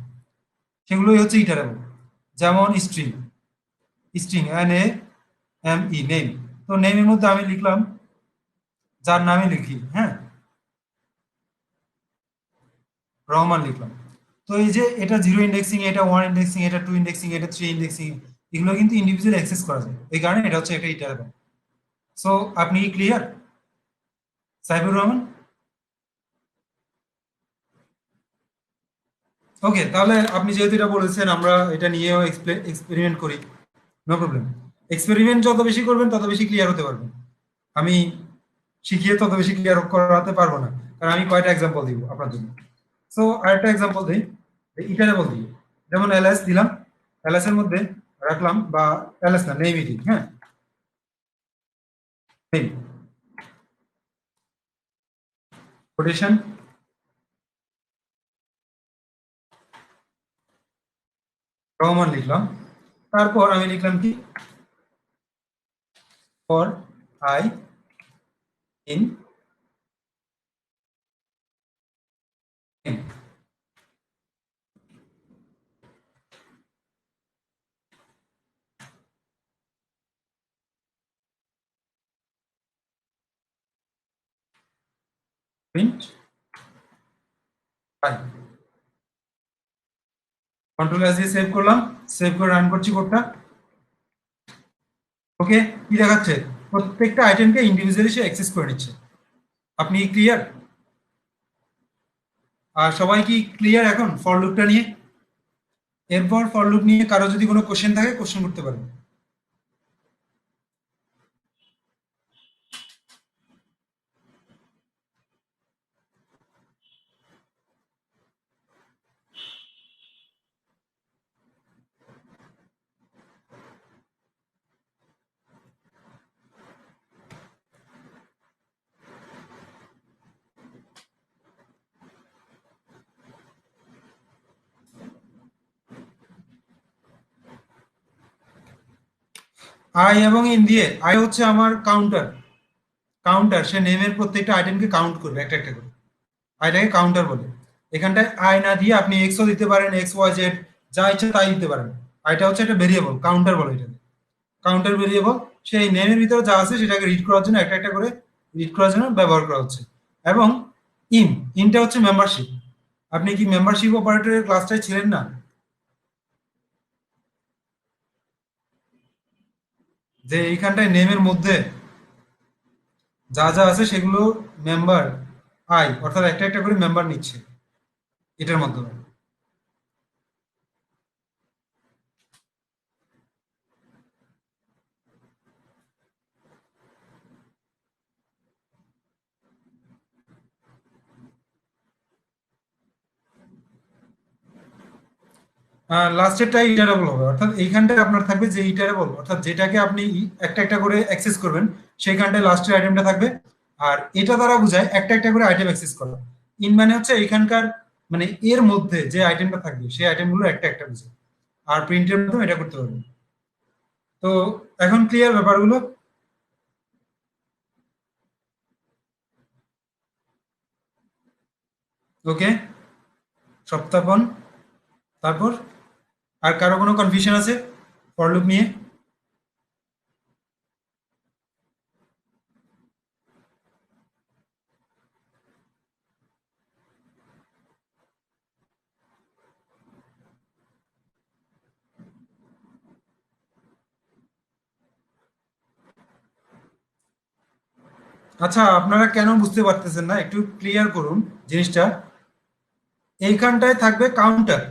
সেগুলোই হচ্ছে ইটারেবল। যেমন স্ট্রিং, NAME, নেম। তো নেমের মধ্যে আমি লিখলাম যার নামে লিখি, হ্যাঁ, রহমান লিখলাম। তো এই যে এটা 0 ইন্ডেক্সিং, এটা 1 ইন্ডেক্সিং, এটা 2 ইন্ডেক্সিং, এটা 3 ইন্ডেক্সিং, এগুলো কিন্তু ইন্ডিভিজুয়ালি অ্যাক্সেস করা যায়, এই কারণে এটা হচ্ছে একটা ইটারেবল। সো আপনি কি ক্লিয়ার, সাইফুর রহমান? ওকে, তাহলে আপনি যেহেতু এটা বলেছেন আমরা এটা নিয়েও এক্সপেরিমেন্ট করি, নো প্রবলেম। এক্সপেরিমেন্ট যত বেশি করবেন তত বেশি ক্লিয়ার হতে পারবেন। আমি শিখিয়ে তত বেশি ক্লিয়ার করাতে পারবো না, কারণ আমি কয়টা এক্সাম্পল দিব আপনার জন্য। সো আরেকটা এক্সাম্পল দিই, ইটারেবল দিই। যেমন এলএস দিলাম, এলএস এর মধ্যে রাখলাম, বা এলএস না, নেম ইটি, হ্যাঁ, নেম, কোটেশন, রহমান লিখলাম। তারপর আমি লিখলাম কি, for I in name, print I. Control S দিয়ে সেভ করলাম, সেভ করে রান করছি কোডটা। ওকে, কি দেখাচ্ছে? প্রত্যেকটা আইটেমকে ইন্ডিভিজুয়ালি সে অ্যাক্সেস করে নিচ্ছে। আপনি ক্লিয়ার? আর সবাই কি ক্লিয়ার এখন ফর লুপটা নিয়ে? এরপর ফর লুপ নিয়ে কারো যদি কোনো কোশ্চেন থাকে কোশ্চেন করতে পারেন। আই এবং ইন দিয়ে, আই হচ্ছে আমার কাউন্টার। কাউন্টার, সে নেমের প্রত্যেকটা আইটেমকে কাউন্ট করবে একটা একটা করে, আইটাকে কাউন্টার বলে। এখানটায় আই না দিয়ে আপনি এক্সও দিতে পারেন, XYZ, যা ইচ্ছা তাই দিতে পারেন। আইটা হচ্ছে একটা ভেরিয়েবল, কাউন্টার বলে এটাকে, কাউন্টার ভেরিয়েবল। সেই নেমের ভিতরে যা আছে সেটাকে রিড করার জন্য একটা একটা করে রিড করার জন্য ব্যবহার করা হচ্ছে। এবং ইন, ইনটা হচ্ছে মেম্বারশিপ। আপনি কি মেম্বারশিপ অপারেটরের ক্লাসটাই ছিলেন না? যে এইখানটায় নেমের মধ্যে যা যা আছে সেগুলো মেম্বার, আই অর্থাৎ একটা একটা করে মেম্বার নিচ্ছে এটার মাধ্যমে। লাস্টেরটা ইটারেবল হবে, অর্থাৎ এইখানটায় আপনার থাকবে যে ইটারেবল, অর্থাৎ যেটাকে আপনি একটা একটা করে অ্যাক্সেস করবেন সেইখানটায় লাস্টের আইটেমটা থাকবে। আর এটা দ্বারা বোঝায় একটা একটা করে আইটেম অ্যাক্সেস করা। ইন মানে হচ্ছে এইখানকার, মানে এর মধ্যে যে আইটেমটা থাকবে সেই আইটেমগুলো একটা একটা বোঝায়। আর প্রিন্টের মাধ্যমে এটা করতে পারবেন। তো এখন ক্লিয়ার ব্যাপারগুলো? ওকে, সপ্তাপন। তারপর আর কারো কোনো কনফিউশন আছে ফর লুপ নিয়ে? আচ্ছা, আপনারা কেন বুঝতে পারতেছেন না একটু ক্লিয়ার করুন জিনিসটা। এইখানটায় থাকবে কাউন্টার।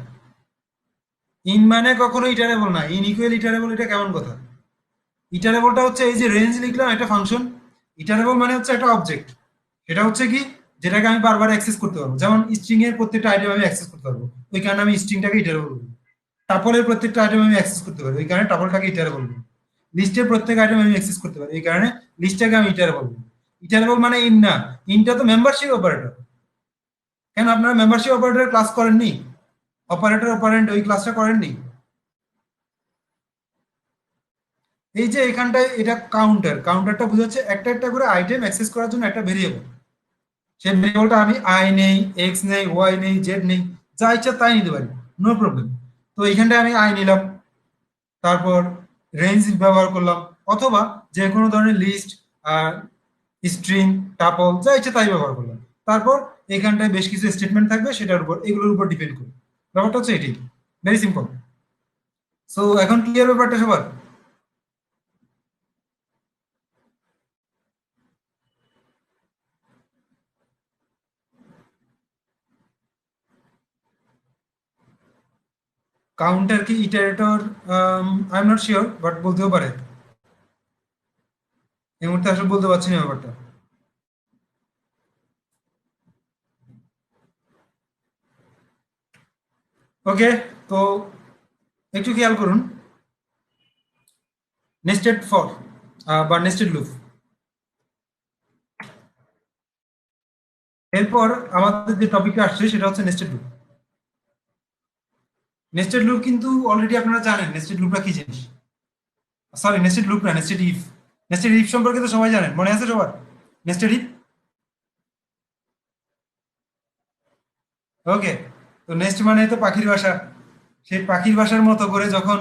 ইন মানে কখনো ইটারেবল না, ইন ইকুয়াল ইটারেবল, এটা কেমন কথা? ইটারেবলটা হচ্ছে এই যে রেঞ্জ লিখলাম একটা ফাংশন। ইটারেবল মানে হচ্ছে একটা অবজেক্ট। সেটা হচ্ছে কি, যেটাকে আমি বারবার অ্যাক্সেস করতে পারবো, যেমন স্ট্রিং এর প্রত্যেকটা আইটেম আমি অ্যাক্সেস করতে পারবো, ওই কারণে আমি স্ট্রিংটাকে ইটারেবল বলবো। টাপলের প্রত্যেকটা আইটেম আমি অ্যাক্সেস করতে পারবো, এই কারণে টাপলটাকে ইটারেবল বলবো। লিস্টের প্রত্যেক আইটেম আমি অ্যাক্সেস করতে পারি, এই কারণে লিস্টটাকে আমি ইটারেবল বলবো। ইটারেবল মানে ইন না, ইনটা তো মেম্বারশিপ অপারেটর। কেন আপনারা মেম্বারশিপ অপারেটর ক্লাস করেননি? অপারেটর অপারেন্ট ওই ক্লাসটা করেননি? এই যে এখানটায় এটা কাউন্টার, কাউন্টারটা বোঝাচ্ছে একটা একটা করে আইটেম অ্যাক্সেস করার জন্য একটা ভেরিয়েবল। সেই ভেরিয়েবলটা আমি আই নেই, এক্স নেই, ওয়াই নেই, জেড নেই, যা ইচ্ছা তাই নিতে পারি, নো প্রবলেম। তো এইখানটায় আমি আই নিলাম, তারপর রেঞ্জ ব্যবহার করলাম, অথবা যে কোনো ধরনের লিস্ট, স্ট্রিং, টাপল, যা ইচ্ছা তাই ব্যবহার করলাম। তারপর এখানটায় বেশ কিছু স্টেটমেন্ট থাকবে, সেটার উপর এগুলোর উপর ডিপেন্ড করবে। ব্যাপারটা হচ্ছে এটি, ভেরি সিম্পল। সো এখন ক্লিয়ার ব্যাপারটা সবার? কাউন্টার কি iterator? I am not sure, but বলতেও পারে। এই মুহূর্তে আসলে বলতে পারছি না ব্যাপারটা। ওকে, তো একটু খেয়াল করুন, নেস্টেড ফর বা নেস্টেড লুপ। এরপর আমাদের যে টপিকটা আসছে সেটা হচ্ছে নেস্টেড লুপ। নেস্টেড লুপ কিন্তু অলরেডি আপনারা জানেন নেস্টেড লুপটা কি জিনিস। সরি, নেস্টেড লুপ না, নেস্টেড ইফ। নেস্টেড ইফ সম্পর্কে তো সবাই জানেন, মনে আছে সবার? Nested if. ওকে, তো নেস্ট মানে তো পাখির বাসা। সেই পাখির বাসার মতো করে যখন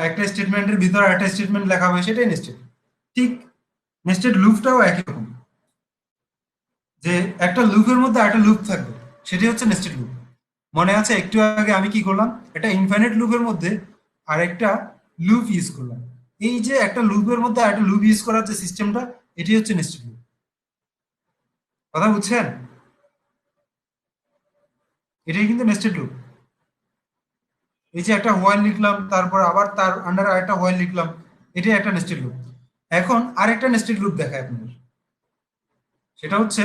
একটা স্টেটমেন্টের ভিতরে একটা স্টেটমেন্ট লেখা হবে, সেটাই নেস্টেড। ঠিক নেস্টেড লুপটাও একই রকম, যে একটা লুপের মধ্যে একটা লুপ থাকবে, সেটাই হচ্ছে নেস্টেড লুপ। মনে আছে একটু আগে আমি কি করলাম, একটা ইনফাইনাইট লুপের মধ্যে আরেকটা লুপ ইউজ করলাম। এই যে একটা লুপের মধ্যে একটা লুপ ইউজ করার যে সিস্টেমটা, এটি হচ্ছে নেস্টেড লুপ। কথা বুঝছেন? এটাই কিন্তু নেস্টেড লুপ। এই যে একটা হোয়াইল লিখলাম, তারপর আবার তার আন্ডার আরেকটা হোয়াইল লিখলাম, এটাই একটা নেস্টেড লুপ। এখন আরেকটা নেস্টেড লুপ দেখায় আপনাদের, সেটা হচ্ছে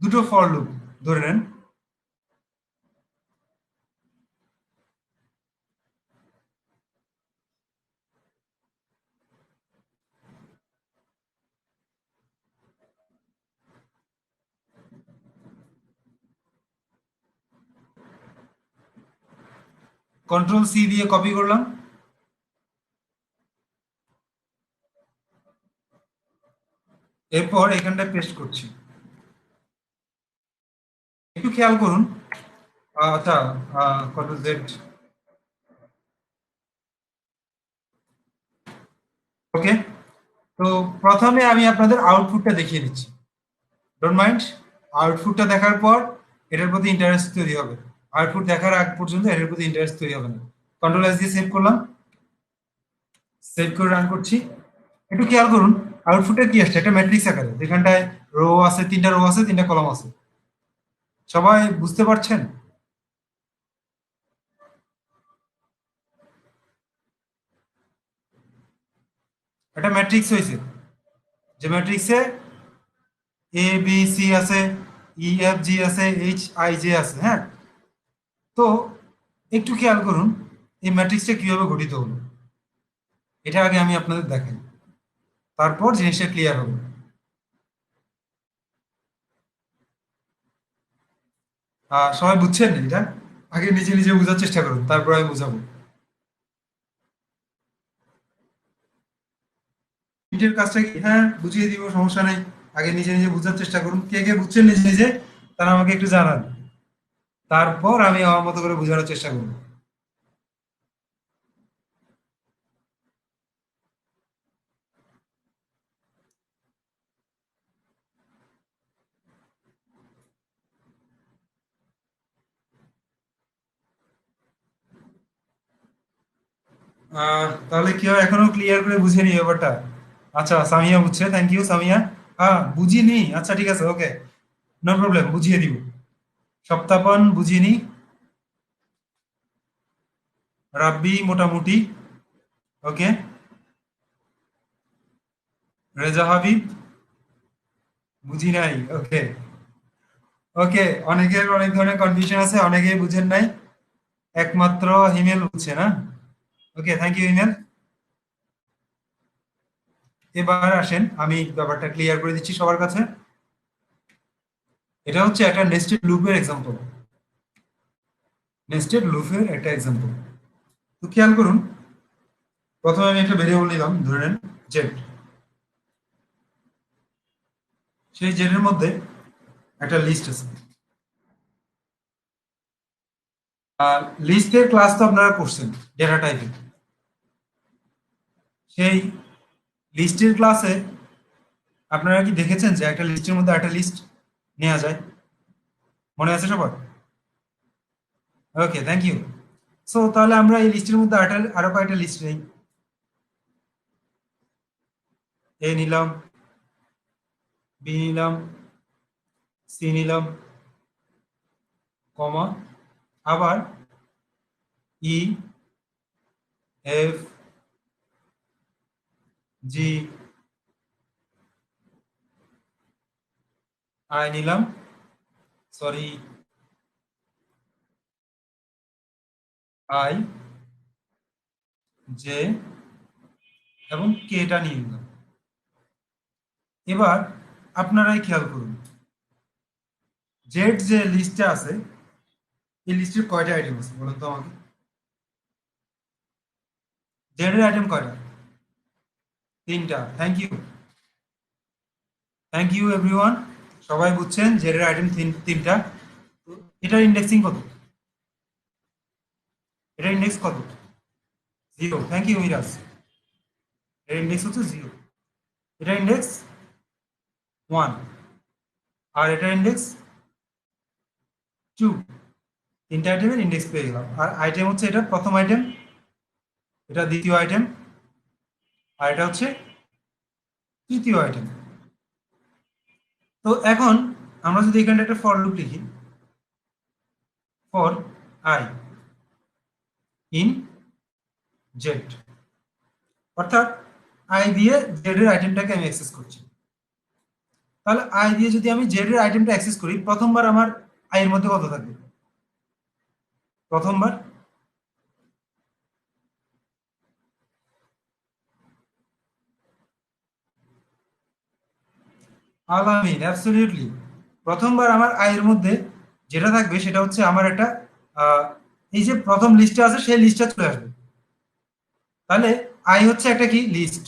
দুটো ফর লুপ ধরে নেন। কন্ট্রোল সি দিয়ে কপি করলাম, এরপর এখানটায় পেস্ট করছি। একটু খেয়াল করুন। আচ্ছা, কন্ট্রোল জেড। ওকে, তো প্রথমে আমি আপনাদের আউটপুটটা দেখিয়ে দিচ্ছি, ডোন্ট মাইন্ড। আউটপুটটা দেখার পর এটার প্রতি ইন্টারেস্ট তৈরি হবে। আউটপুট দেখার আগ পর্যন্ত এটার প্রতি ইন্টারেস্ট তৈরি হবে না। কন্ট্রোল এস দিয়ে সেভ করলাম, সেভ করে রান করছি। একটু খেয়াল করুন, আউটপুটে কি আসছে, একটা ম্যাট্রিক্স আকারে, যেখানটায় রো আছে, তিনটা রো আছে, তিনটা কলাম আছে। সবাই বুঝতে পারছেন? একটা ম্যাট্রিক্স হয়েছে, যে ম্যাট্রিক্সে এ বি সি আছে, ই এফ জি আছে, এইচ আই জে আছে, হ্যাঁ। তো একটু খেয়াল করুন, এই ম্যাট্রিক্সটা কিভাবে গঠিত হলো এটা আগে আমি আপনাদের দেখাই, তারপর জিনিসটা ক্লিয়ার হবে। সবাই বুঝছেন এটা? আগে নিজে নিজে বোঝার চেষ্টা করুন, তারপর আমি বুঝাবো। নিজের কাজটা কি, হ্যাঁ বুঝিয়ে দিব, সমস্যা নেই। আগে নিজে নিজে বোঝার চেষ্টা করুন, কে কে বুঝছেন নিজে নিজে তারা আমাকে একটু জানান, তারপর আমি আমার মতো করে বোঝানোর চেষ্টা করবো। তাহলে কি হয়, এখনো ক্লিয়ার করে বুঝে নি ব্যাপারটা? আচ্ছা, সামিয়া বুঝছে, থ্যাংক ইউ সামিয়া। হ্যাঁ বুঝিনি, আচ্ছা ঠিক আছে, ওকে, নো প্রবলেম, বুঝিয়ে দিব। সপ্তাপন বুঝিয়ে নি। রাব্বি মোটামুটি, ওকে। রেজা হাবিব বুঝি নাই, ওকে। ওকে, অনেকের অনেক ধরনের কনফিউশন আছে, অনেকেই বুঝেন নাই, একমাত্র হিমেল বুঝছে না। ওকে, থ্যাংক ইউ হিমেল। এবার আসেন আমি ব্যাপারটা ক্লিয়ার করে দিচ্ছি সবার কাছে। এটা হচ্ছে একটা নেস্টেড লুপের এক্সাম্পল, নেস্টেড লুপের একটা এক্সাম্পল। তো খেয়াল করুন, প্রথমে আমি একটা ভেরিয়েবল নিলাম, ধরে নেন জেড। সেই জেডের মধ্যে একটা লিস্ট আছে। আর লিস্টের ক্লাস তো আপনারা করছেন ডেটা টাইপে। সেই লিস্টের ক্লাসে আপনারা কি দেখেছেন যে একটা লিস্টের মধ্যে একটা লিস্ট নেওয়া যায়? মনে আছে সবার? ওকে, থ্যাংক ইউ। সো তাহলে আমরা এই লিস্টের মধ্যে আরো কয়েকটা লিস্ট নেই। এ নিলাম, বি নিলাম, সি নিলাম, কমা, আবার ই, এফ, জি, আই নিলাম, সরি, আই, জে এবং কেটা নিয়ে নিলাম। এবার আপনারাই খেয়াল করুন, জেড যে লিস্টে আছে, এই লিস্টের কয়টা আইটেম আছে বলুন তো আমাকে? জেড এর আইটেম কয়টা? তিনটা, thank you. Thank you everyone, সবাই বুঝছেন জেড এর আইটেম তিনটা। তো এটার ইন্ডেক্সিং কত? এটার ইন্ডেক্স কত? Zero, thank you Miraj. এর ইন্ডেক্স হচ্ছে জিরো, এটার ইন্ডেক্স ওয়ান, আর এটার ইন্ডেক্স টু। তিনটা আইটেমের ইন্ডেক্স পেয়ে গেলাম। আর আইটেম হচ্ছে এটা প্রথম আইটেম, এটা দ্বিতীয় আইটেম, আর এটা হচ্ছে তৃতীয় আইটেম। তো এখন আমরা যদি এখানে একটা ফর লুপ লিখি, ফর আই ইন জেড, অর্থাৎ আই দিয়ে জেড এর আইটেমটাকে আমি অ্যাক্সেস করছি। তাহলে আই দিয়ে যদি আমি জেড এর আইটেমটা অ্যাক্সেস করি, প্রথমবার আমার আই এর মধ্যে কত থাকবে? প্রথমবার আলামিন, অ্যাবসলিউটলি, প্রথমবার আমার আই এর মধ্যে যেটা থাকবে সেটা হচ্ছে আমার একটা আহ, এই যে প্রথম লিস্টে আছে সেই লিস্টটা চলে আসবে। তাহলে আই হচ্ছে একটা কি লিস্ট,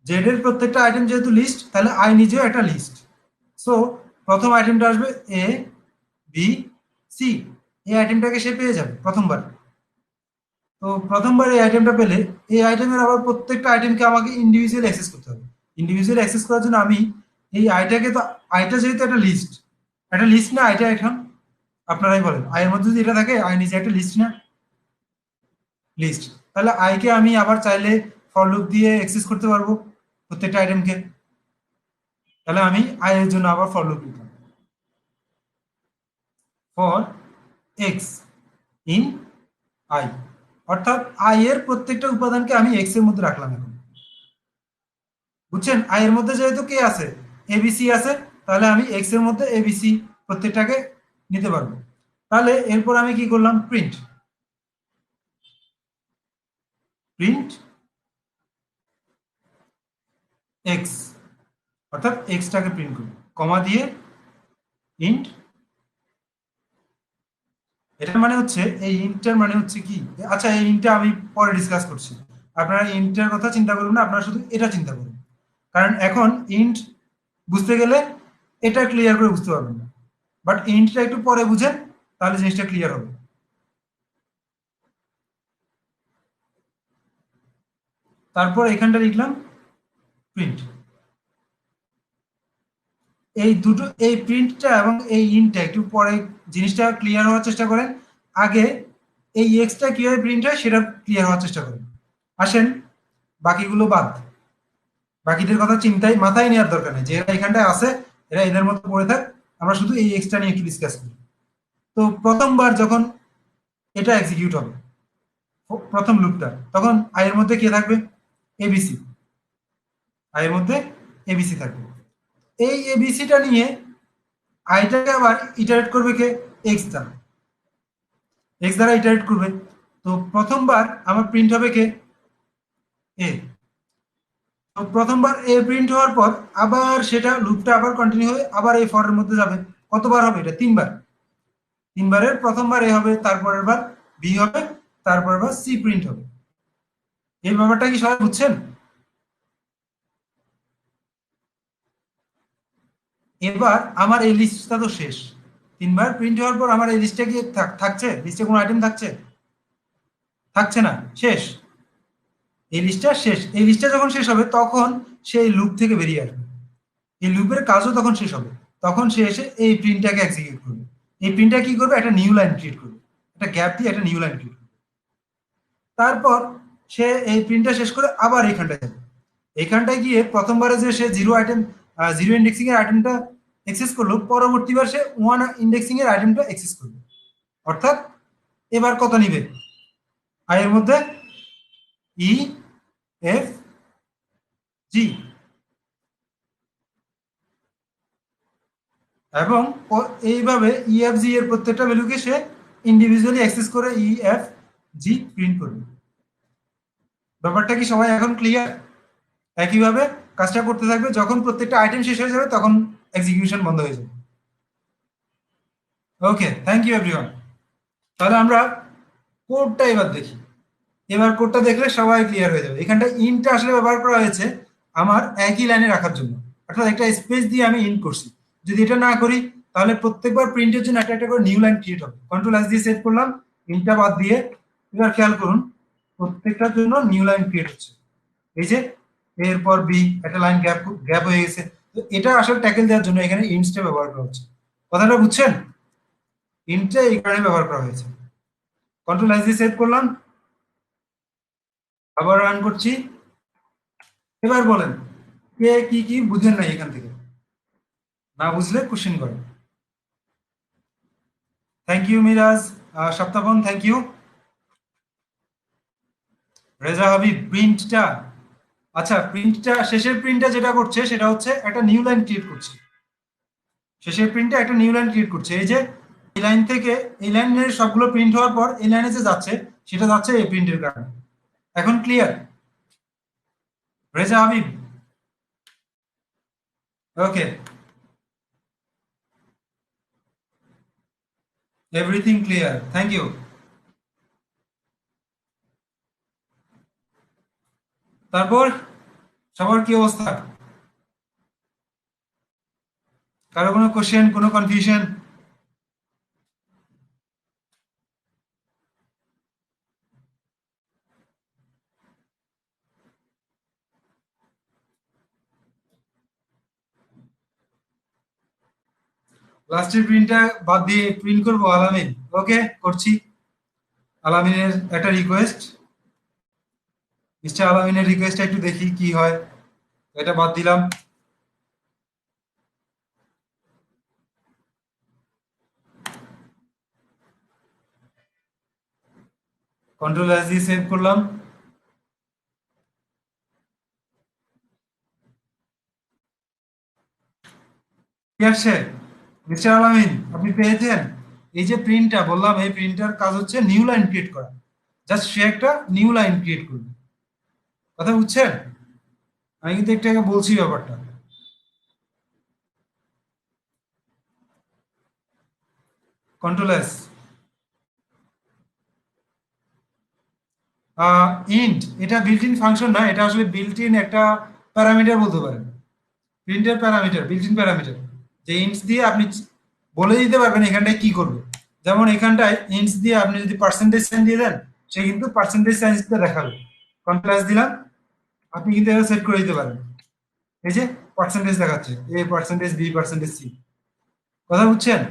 জেড এর প্রত্যেকটা আইটেম যেহেতু লিস্ট, তাহলে আই নিজেও একটা লিস্ট। সো প্রথম আইটেমটা আসবে এ, বি, সি, এই আইটেমটাকে সে পেয়ে যাবে প্রথমবার। তো প্রথমবার এই আইটেমটা পেলে এই আইটেমের আবার প্রত্যেকটা আইটেমকে আমাকে ইন্ডিভিজুয়ালি অ্যাক্সেস করতে হবে। ইন্ডিভিজুয়ালি অ্যাক্সেস করার জন্য আমি এই আইটাকে তো, আইটা যেহেতু একটা লিস্ট না আইটা এখন, আপনারাই বলেন আইয়ের মধ্যে যদি এটা থাকে, আই নিজে একটা লিস্ট না, লিস্ট। তাহলে আইকে আমি আবার চাইলে ফর লুপ দিয়ে অ্যাক্সেস করতে পারবো প্রত্যেকটা আইটেমকে। তাহলে আমি আই এর জন্য আবার ফর লুপ লিখলাম, ফর এক্স ইন আই, অর্থাৎ আই এর প্রত্যেকটা উপাদানকে আমি এক্স এর মধ্যে রাখলাম এখন। বুঝছেন, আই এর মধ্যে যেহেতু কে আছে, এবিসি আছে, তাহলে আমি এক্স এর মধ্যে এবিসি প্রত্যেকটাকে নিতে পারবো। তাহলে এরপর আমি কি করলাম, প্রিন্ট। প্রিন্ট এক্স, অর্থাৎ এক্সটাকে প্রিন্ট করবে, কমা দিয়ে ইন্ট। এটার মানে হচ্ছে, এই ইন্টটার মানে হচ্ছে কি, আচ্ছা এই ইন্টটা আমি পরে ডিসকাস করছি, আপনারা ইন্টের কথা চিন্তা করবেন না, আপনারা শুধু এটা চিন্তা করুন, কারণ এখন ইন্ট বুঝতে গেলে এটা ক্লিয়ার করে বুঝতে পারবেন না, বাট ইন্টটা একটু পরে বুঝেন, তাহলে জিনিসটা ক্লিয়ার হবে। তারপর এখানটা লিখলাম প্রিন্ট। এই দুটো, এই প্রিন্টটা এবং এই ইন্টটা একটু পরে জিনিসটা ক্লিয়ার হওয়ার চেষ্টা করেন, আগে এই এক্সটা কিভাবে প্রিন্ট হয় সেটা ক্লিয়ার হওয়ার চেষ্টা করেন। আসেন, বাকিগুলো বাদ, বাকিদের কথা চিন্তাই মাথায় নেওয়ার দরকার নেই, যে এরা এখানটায় আছে, এরা এদের মতো পড়ে থাক, আমরা শুধু এই এক্সটা নিয়ে একটু ডিসকাস করি। তো প্রথমবার যখন এটা এক্সিকিউট হবে, প্রথম লুপটা, তখন আই এর মধ্যে কে থাকবে? এবিসি। আই এর মধ্যে এবিসি থাকবে। এই এবিসিটা নিয়ে আইটাকে আবার ইটারেট করবে কে? এক্স দ্বারা। এক্স দ্বারা ইটারেট করবে। তো প্রথমবার আমার প্রিন্ট হবে কে? এ। তো প্রথমবার এ প্রিন্ট হওয়ার পর আবার সেটা লুপটা আবার কন্টিনিউ হয়ে আবার এই ফরের মধ্যে যাবে। কতবার হবে এটা? তিনবার। তিনবারের প্রথমবার এ হবে, তারপরের বার বি হবে, তারপরের বার সি প্রিন্ট হবে। এই ব্যাপারটা কি সবাই বুঝছেন? এবার আমার এই লিস্টটা তো শেষ। তিনবার প্রিন্ট হওয়ার পর আমার এই লিস্টে কি থাকছে? লিস্টে কোনো আইটেম থাকছে? থাকছে না, শেষ। এই লিস্টটা শেষ। এই লিস্টটা যখন শেষ হবে তখন সে এই লুপ থেকে বেরিয়ে আসবে। এই লুপের কাজও তখন শেষ হবে। তখন সে এসে এই প্রিন্টটাকে এক্সিকিউট করবে। এই প্রিন্টটা কি করবে? একটা নিউ লাইন ক্রিয়েট করবে, একটা গ্যাপ দিয়ে একটা নিউ লাইন ক্রিয়েট করবে। তারপর সে এই প্রিন্টটা শেষ করে আবার এইখানটায় যাবে। এইখানটায় গিয়ে প্রথমবারে যে সে জিরো আইটেম, জিরো ইন্ডেক্সিং এর আইটেমটা এক্সেস করলো, পরবর্তীবার সে ওয়ান ইন্ডেক্সিং এর আইটেমটা এক্সেস করবে। অর্থাৎ এবার কত নিবে? আই এর মধ্যে ই এফ জি, এবং এইভাবে ইএফজি এর প্রত্যেকটা ভ্যালুকে সে ইন্ডিভিজুয়ালি অ্যাক্সেস করে ইএফ জি প্রিন্ট করবে। ব্যাপারটা কি সবাই এখন ক্লিয়ার? একইভাবে কাজটা করতে থাকবে, যখন প্রত্যেকটা আইটেম শেষ হয়ে যাবে তখন এক্সিকিউশন বন্ধ হয়ে যাবে। ওকে, থ্যাংক ইউ এভরিওয়ান। তাহলে আমরা কোডটা এবার দেখি। এবার কোডটা দেখলে সবাই ক্লিয়ার হয়ে যাবে। এখানটা ইন্টটা আসলে ব্যবহার করা হয়েছে আমার একই লাইনে রাখার জন্য, অর্থাৎ একটা স্পেস দিয়ে আমি ইন্ট করছি। যদি এটা না করি তাহলে প্রত্যেকবার প্রিন্টের জন্য একটা একটা করে নিউ লাইন ক্রিয়েট হবে। কন্ট্রোল এস দিয়ে সেভ করলাম, ইন্টটা বাদ দিয়ে। এবার খেয়াল করুন, প্রত্যেকটার জন্য নিউ লাইন ক্রিয়েট হচ্ছে। এই যে এরপর বি, একটা লাইন গ্যাপ গ্যাপ হয়ে গেছে। তো এটা আসলে ট্যাকেল দেওয়ার জন্য এখানে ইন্টসটা ব্যবহার করা হচ্ছে। কথাটা বুঝছেন? ইন্টটা এই কারণে ব্যবহার করা হয়েছে। কন্ট্রোল এস দিয়ে সেভ করলাম, আবার রান করছি। এবার বলেন, কে কি কি বুঝেন নাই এখান থেকে? না বুঝলে কোশ্চেন করেন। Thank you Miraj, Saptapon thank you. Reza Habib, প্রিন্টটা, আচ্ছা প্রিন্টটা, শেষের প্রিন্টটা যেটা করছে সেটা হচ্ছে একটা নিউ লাইন ক্রিয়েট করছে। শেষের প্রিন্টটা একটা নিউ লাইন ক্রিয়েট করছে। এই যে এই লাইন থেকে, এই লাইনের সবগুলো প্রিন্ট হওয়ার পর এই লাইনে যে যাচ্ছে সেটা যাচ্ছে এই প্রিন্টের কারণে। এখন clear? Reza Habib, okay, everything clear, thank you. তারপর সবার কি অবস্থা? কারো কোনো কোশ্চেন, কোনো কনফিউশন? লাস্টের প্রিন্টটা বাদ দিয়ে প্রিন্ট করবো আলামিন। ওকে, করছি। আলামিনের একটা রিকোয়েস্ট, মিস্টার আলামিনের রিকোয়েস্টটা একটু দেখি কি হয়। এটা বাদ দিলাম। কন্ট্রোল এস দিয়ে সেভ করলাম। কি আসছে? মিস্টার আলামিন, আপনি পেয়েছেন? এই যে প্রিন্টটা বললাম, এই প্রিন্টার কাজ হচ্ছে নিউ লাইন ক্রিয়েট করা। জাস্ট সে একটা নিউ লাইন ক্রিয়েট করবে। কথা বুঝছেন? আমি কিন্তু একটু আগে বলছি ব্যাপারটা। Control S. ইন্ট এটা বিল্ট ইন ফাংশন না, এটা আসলে বিল্ট ইন একটা প্যারামিটার বলতে পারেন। প্রিন্টের প্যারামিটার, বিল্ট ইন প্যারামিটার, যে ইন্টস দিয়ে আপনি বলে দিতে পারবেন এখানটায় কি করবে। যেমন এখানটায় ইন্টস দিয়ে আপনি যদি পার্সেন্টেজ সাইন দিয়ে দেন, সে কিন্তু পার্সেন্টেজ সাইন্সটা দেখাবে। কন্ট্রাস্ট দিলাম, আপনি কিন্তু এটা সেট করে দিতে পারেন। এই যে পার্সেন্টেজ দেখাচ্ছে, A percentage B percentage C. কথা বুঝছেন?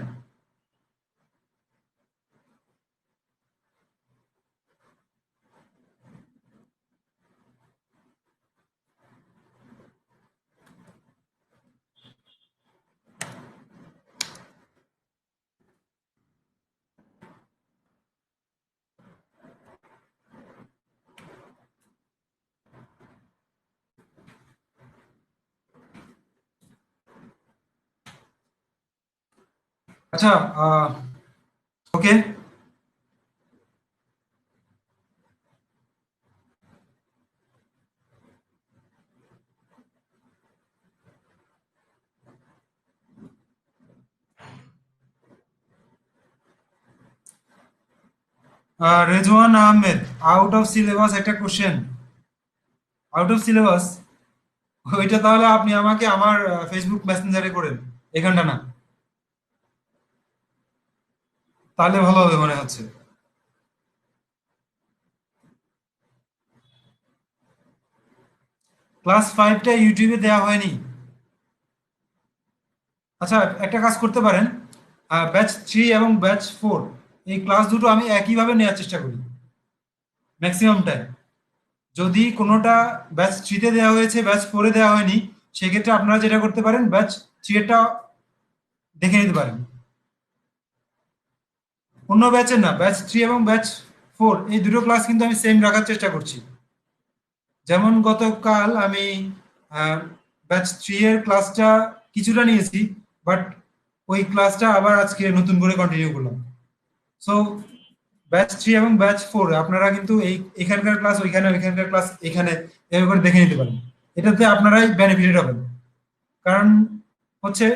আচ্ছা, okay. Rezwan Ahmed, out of syllabus একটা কোশ্চেন। আউট অফ সিলেবাস, ওইটা তাহলে আপনি আমাকে আমার ফেসবুক মেসেঞ্জারে করেন, এখানটা না। তাহলে ভালো হবে মনে হচ্ছে। ক্লাস ফাইভটা ইউটিউবে দেওয়া হয়নি। আচ্ছা, একটা কাজ করতে পারেন, ব্যাচ থ্রি এবং ব্যাচ ফোর এই ক্লাস দুটো আমি একইভাবে নেওয়ার চেষ্টা করি ম্যাক্সিমাম টাইম। যদি কোনোটা ব্যাচ থ্রিতে দেওয়া হয়েছে, ব্যাচ ফোরে দেওয়া হয়নি, সেক্ষেত্রে আপনারা যেটা করতে পারেন, ব্যাচ থ্রি এরটা দেখে নিতে পারেন। অন্য ব্যাচের না, ব্যাচ থ্রি এবং ব্যাচ ফোর এই দুটো ক্লাস কিন্তু আমি সেম রাখার চেষ্টা করছি। যেমন গতকাল আমি ব্যাচ থ্রি এর ক্লাসটা কিছুটা নিয়েছি, বাট ওই ক্লাসটা আবার আজকে নতুন করে কন্টিনিউ করলাম। সো ব্যাচ থ্রি এবং ব্যাচ ফোর আপনারা কিন্তু এই এখানকার ক্লাস ওইখানে, ওইখানকার ক্লাস এখানে, এভাবে করে দেখে নিতে পারেন। এটাতে আপনারাই বেনিফিটেড হবেন। কারণ হচ্ছে,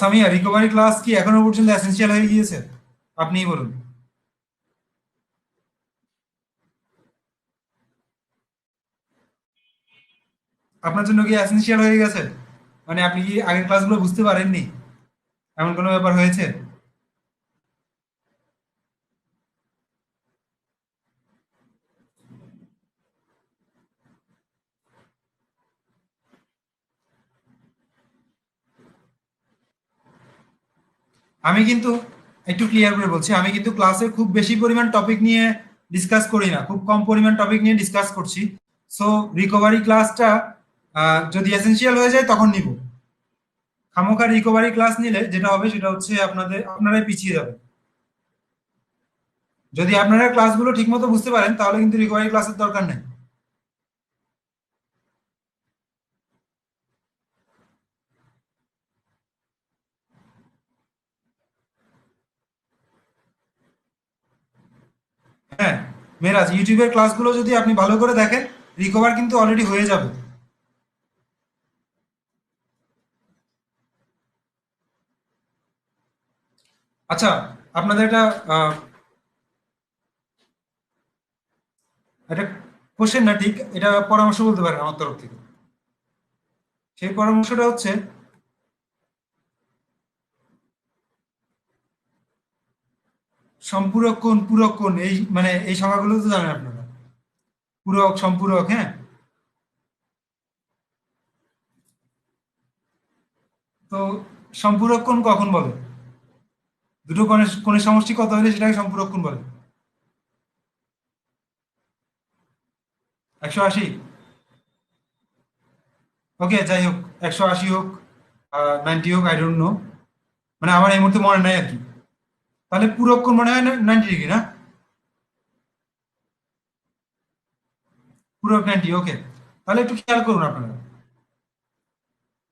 সামিয়া, রিকভারি ক্লাস কি এখনো পর্যন্ত এসেনশিয়াল হয়ে গিয়েছে? আপনিই বলুন। আপনার জন্য কি এসেনশিয়াল হয়ে গেছে? মানে আপনি কি আগের ক্লাসগুলো বুঝতে পারেননি, এমন কোনো ব্যাপার হয়েছে? আমি কিন্তু একটু ক্লিয়ার করে বলছি, আমি কিন্তু ক্লাসে খুব বেশি পরিমাণ টপিক নিয়ে ডিসকাস করি না, খুব কম পরিমাণ টপিক নিয়ে ডিসকাস করছি। সো রিকভারি ক্লাসটা যদি এসেনশিয়াল হয়ে যায় তখন নিব। খামোখা রিকভারি ক্লাস নিলে যেটা হবে সেটা হচ্ছে আপনারাই পিছিয়ে যাবেন। যদি আপনারা ক্লাসগুলো ঠিকমতো বুঝতে পারেন তাহলে কিন্তু রিকভারি ক্লাসের দরকার নেই। হ্যাঁ, মেরাজ, ইউটিউবের ক্লাসগুলো যদি আপনি ভালো করে দেখেন, রিকভার কিন্তু অলরেডি হয়ে যাবে। আচ্ছা, আপনাদের একটা কোশ্চেন না, ঠিক এটা পরামর্শ বলতে পারেন আমার তরফ থেকে। সেই পরামর্শটা হচ্ছে, সম্পূরক কোণ, পূরক কোণ, এই মানে এই সংখ্যাগুলো তো জানেন আপনারা। পূরক, সম্পূরক, হ্যাঁ। তো সম্পূরক কোণ কখন বলে? দুটো কোণের সমষ্টি কত হলে সেটাকে সম্পূরক কোণ বলে? 180। ওকে, যাই হোক, 180 হোক, 90 হোক, আই ডোন্ট নো, মানে আমার এই মুহূর্তে মনে নাই আর কি। তাহলে পূরক কোণ মনে হয় না 90 ডিগ্রি না? পূরক 90, ওকে। তাহলে একটু খেয়াল করুন আপনারা।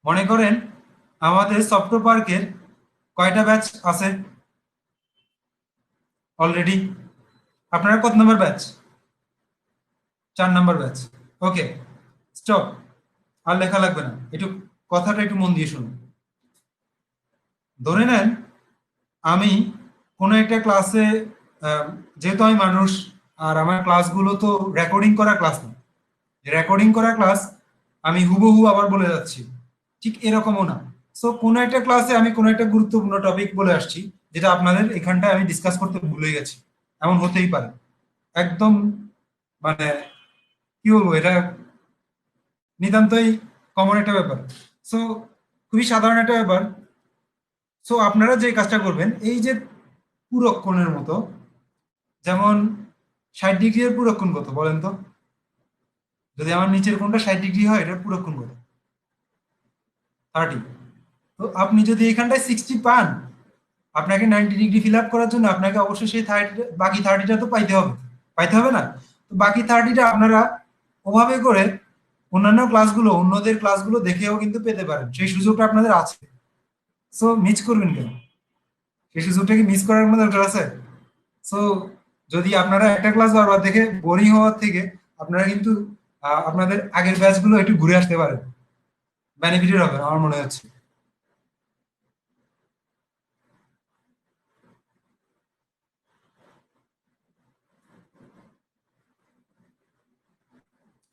মনে করেন আমাদের সফট পার্কের কয়টা ব্যাচ আছে অলরেডি? আপনারা কত নম্বর ব্যাচ? 4 নম্বর ব্যাচ। ওকে, স্টপ। আর লেখা লাগবে না, একটু কথাটা একটু মন দিয়ে শুনুন। ধরে নেন আমি কোনো একটা ক্লাসে, যেহেতু আমি মানুষ, আর আমার ক্লাসগুলো তো রেকর্ডিং করা ক্লাস না, রেকর্ডিং করা ক্লাস আমি হুবহু আবার বলে যাচ্ছি, ঠিক এরকমও না। সো কোনো একটা ক্লাসে আমি কোনো একটা গুরুত্বপূর্ণ টপিক বলে আসছি, যেটা আপনাদের এখানটায় আমি ডিসকাস করতে ভুলে গেছি, এমন হতেই পারে। একদম মানে কি বলবো, এটা নিতান্তই কমন একটা ব্যাপার। সো খুবই সাধারণ একটা ব্যাপার। সো আপনারা যে কাজটা করবেন, এই যে পূরক কোণের মতো, যেমন 60 ডিগ্রি এর পূরক কোণ কত বলেন তো? যদি আমার নিচের কোণটা 60 ডিগ্রি হয়, এটার পূরক কোণ কত? 30। তো আপনি যদি এখানটায় 60 পান, আপনাকে 90 ডিগ্রি ফিল আপ করার জন্য আপনাকে অবশ্যই সেই 30, বাকি 30টা তো পাইতে হবে, পাইতে হবে না? তো বাকি 30টা আপনারা ওভাবে করে অন্যান্য ক্লাসগুলো, অন্যদের ক্লাসগুলো দেখেও কিন্তু পেতে পারেন, সেই সুযোগটা আপনাদের আছে। সো মিস করবেন কেন? সেই সুযোগটা কি মিস করার কোনো দরকার আছে? সো যদি আপনারা একটা ক্লাস বারবার দেখে বোরিং হওয়ার থেকে, আপনারা কিন্তু আপনাদের আগের ব্যাচগুলো একটু ঘুরে আসতে পারেন, বেনিফিটেড হবে আমার মনে হচ্ছে।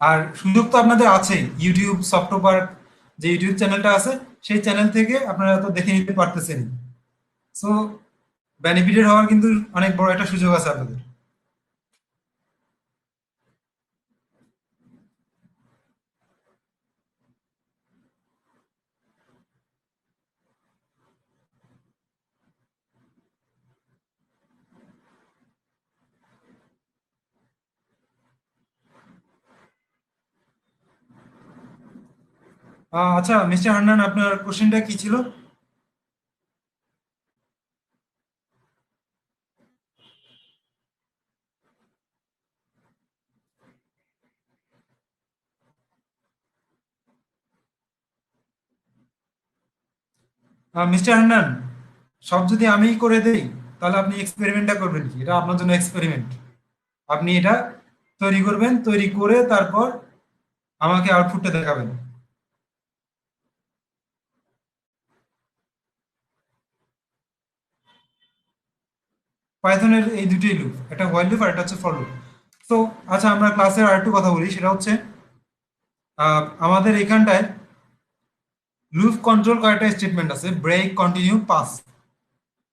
আর সুযোগ তো আপনাদের আছে, ইউটিউব সফটওয়্যার, যে ইউটিউব চ্যানেলটা আছে, সেই চ্যানেল থেকে আপনারা তো দেখে নিতে পারতেছেন। সো বেনিফিটেড হওয়ার কিন্তু অনেক বড় একটা সুযোগ আছে আপনাদের। আচ্ছা মিস্টার হান্নান, আপনার কোশ্চেনটা কি ছিল? মিস্টার হান্নান, সব যদি আমি করে দেই, তাহলে আপনি এক্সপেরিমেন্টটা করবেন কি? এটা আপনার জন্য এক্সপেরিমেন্ট। আপনি এটা তৈরি করবেন, তৈরি করে তারপর আমাকে আউটপুটটা দেখাবেন। পাইথনের এই দুটোই লুপ, একটা হোয়াইল লুপ আর একটা হচ্ছে ফর লুপ। তো আচ্ছা, আমরা ক্লাসের আরেকটু কথা বলি, সেটা হচ্ছে আমাদের এখানটায় লুপ কন্ট্রোল কয়েকটা স্টেটমেন্ট আছে, ব্রেক, কন্টিনিউ, পাস।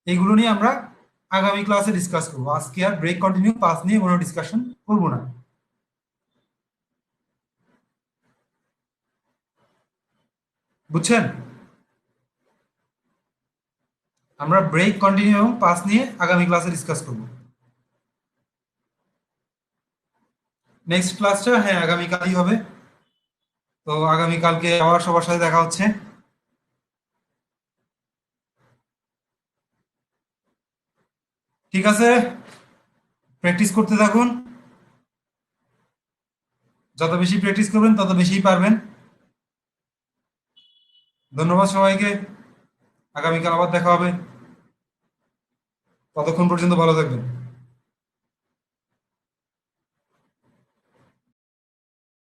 এইগুলো নিয়ে আমরা আগামী ক্লাসে ডিসকাস করবো। আজকে আর ব্রেক, কন্টিনিউ, পাস নিয়ে কোনো ডিসকাশন করবো না, বুঝছেন? আমরা ব্রেক, কন্টিনিউ এবং পাস নিয়ে আগামী ক্লাসে ডিসকাস করবো। নেক্সট ক্লাসটা হ্যাঁ আগামীকালই হবে। তো আগামীকালকে আবার সবার সাথে দেখা হচ্ছে। ঠিক আছে, প্র্যাকটিস করতে থাকুন। যত বেশি প্র্যাকটিস করবেন তত বেশিই পারবেন। ধন্যবাদ সবাইকে। আগামীকাল আবার দেখা হবে। ততক্ষণ পর্যন্ত ভালো থাকবেন।